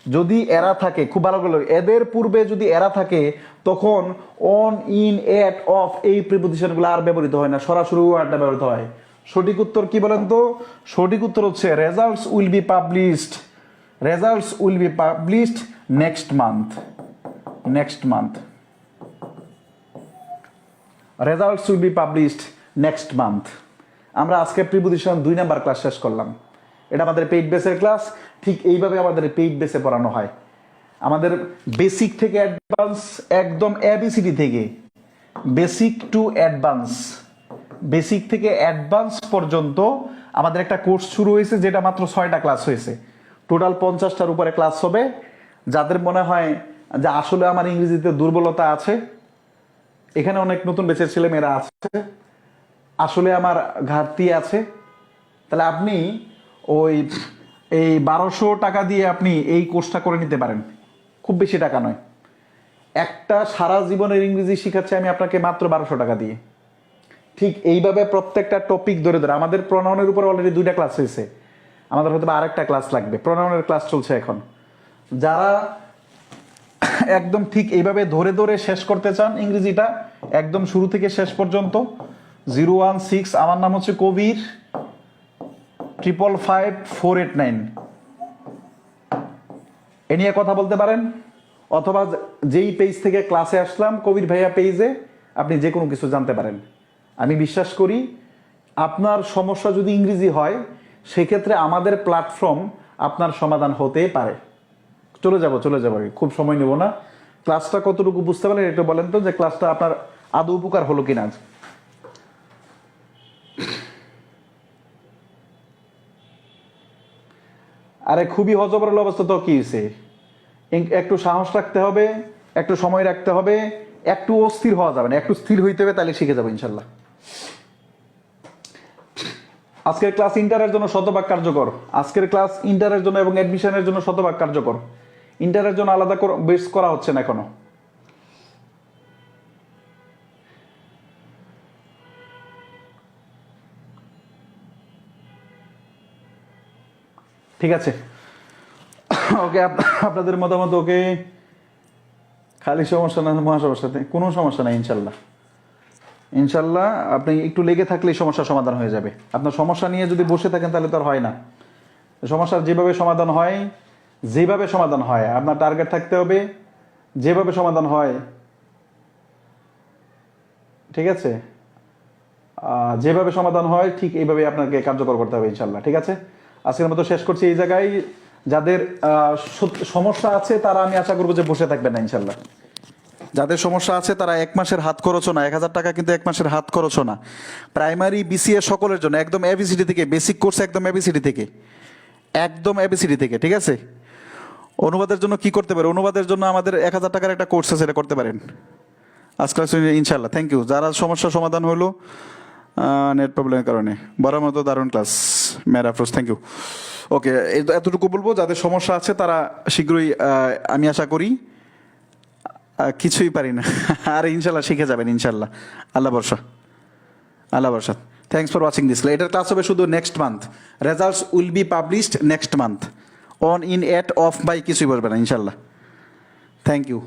যদি এরা থাকে, খুব ভালো করে, এদের পূর্বে যদি এরা থাকে, তখন অন, ইন, এট, অফ এই প্রিপোজিশনগুলো আর ব্যবহৃত হয় না, সরাসরি ওয়ার্ডটা ব্যবহৃত হয়। সঠিক উত্তর কি বলেন তো? সঠিক উত্তর হচ্ছে results will be published, results will be published next month, next month, results will be published next month. আমরা আজকে প্রিপোজিশন 2 নাম্বার ক্লাস শেষ করলাম। এটা আমাদের পেইড বেসের ক্লাস। ঠিক এইভাবে আমাদের পেইড বেসে পড়ানো হয়। আমাদের বেসিক থেকে অ্যাডভান্স, একদম এবিসিডি থেকে বেসিক টু অ্যাডভান্স, বেসিক থেকে অ্যাডভান্স পর্যন্ত আমাদের একটা কোর্স শুরু হয়েছে, যেটা মাত্র 6টা ক্লাস হয়েছে। টোটাল 50টার উপরে ক্লাস হবে। যাদের মনে হয় যে আসলে আমার ইংরেজিতে দুর্বলতা আছে, এখানে অনেক নতুন বেচের ছেলেমেয়েরা আছে, আসলে আমার ঘাটতি আছে, তাহলে আপনি ওই এই 1200 টাকা দিয়ে আপনি এই কোর্সটা করে নিতে পারেন। খুব বেশি টাকা নয়, একটা সারা জীবনের ইংরেজি শিখাচ্ছি আমি আপনাকে মাত্র 1200 টাকা দিয়ে। ঠিক এইভাবে প্রত্যেকটা টপিক ধরে ধরে, আমাদের প্রনাউনের উপর অলরেডি 2টা ক্লাস হয়েছে, আমাদের হয়তো আরেকটা ক্লাস লাগবে, প্রনাউনের ক্লাস চলছে এখন। যারা একদম ঠিক এইভাবে ধরে ধরে শেষ করতে চান ইংরেজিটা একদম শুরু থেকে শেষ পর্যন্ত, 016, আমার নাম হচ্ছে কবির, 555 489 এ নিয়ে কথা বলতে পারেন, অথবা যেই পেজ থেকে ক্লাসে আসলাম কবির ভাইয়া পেজে আপনি যে কোনো কিছু জানতে পারেন। আমি বিশ্বাস করি আপনার সমস্যা যদি ইংরেজি হয় সেক্ষেত্রে আমাদের প্ল্যাটফর্ম আপনার সমাধান হতে পারে। চলে যাব খুব সময় নেব না। ক্লাসটা কতটুকু বুঝতে পারলেন একটু বলেন তো, যে ক্লাসটা আপনার আদৌ উপকার হলো কিনা। আরে খুবই হজবরল অবস্থা তো কি হয়েছে, একটু সাহস রাখতে হবে, একটু সময় রাখতে হবে, একটু অস্থির হওয়া যাবে না, একটু স্থির হইতে হবে, তাহলে শিখে যাবো ইনশাল্লাহ। আজকের ক্লাস ইন্টারের জন্য শতভাগ কার্যকর, আজকের ক্লাস ইন্টারের জন্য এবং অ্যাডমিশনের জন্য শতভাগ কার্যকর। ইন্টারের জন্য আলাদা বেস করা হচ্ছে না এখনো। ঠিক আছে, ওকে, আপনাদের মতামত ওকে। খালি সমস্যা না, মহাসমস্যাতে কোনো সমস্যা নাই ইনশাল্লাহ। ইনশাল্লাহ আপনি একটু লেগে থাকলেই সমস্যার সমাধান হয়ে যাবে। আপনার সমস্যা নিয়ে যদি বসে থাকেন তাহলে তো আর হয় না। সমস্যার যেভাবে সমাধান হয় আপনার টার্গেট থাকতে হবে, যেভাবে সমাধান হয়, ঠিক আছে, যেভাবে সমাধান হয় ঠিক এইভাবে আপনাকে কার্যকর করতে হবে ইনশাল্লাহ। ঠিক আছে, আজকের মতো শেষ করছি এই জায়গায়। যাদের সমস্যা আছে তারা আমি আশা করবো যে বসে থাকবেন না ইনশাল্লাহ। যাদের সমস্যা আছে তারা 1 মাসের হাত খরচও না, 1000 টাকা কিন্তু 1 মাসের হাত খরচও না। প্রাইমারি বিসিএ সকলের জন্য একদম এবিসিডি থেকে, বেসিক কোর্স একদম এবিসিডি থেকে, ঠিক আছে। অনুবাদের জন্য কি করতে পারে, অনুবাদের জন্য আমাদের 1000 টাকার একটা কোর্স আছে, এটা করতে পারেন আজকাল ইনশাল্লাহ। Thank you. যারা সমস্যার সমাধান হলো নেট প্রবলেমের কারণে, বড় মতো দারুণ ক্লাস মেয়ের আফরোজ, থ্যাংক ইউ। ওকে, এতটুকু বলবো, যাদের সমস্যা আছে তারা শীঘ্রই, আমি আশা করি, কিছুই পারি না আর ইনশাল্লাহ শিখে যাবেন ইনশাল্লাহ। আল্লাহ ভরসা। Thanks for watching this. এটার ক্লাস হবে শুধু next month, results will be published next month, on, in, at, of, by কিছুই বলবে না ইনশাল্লাহ। Thank you.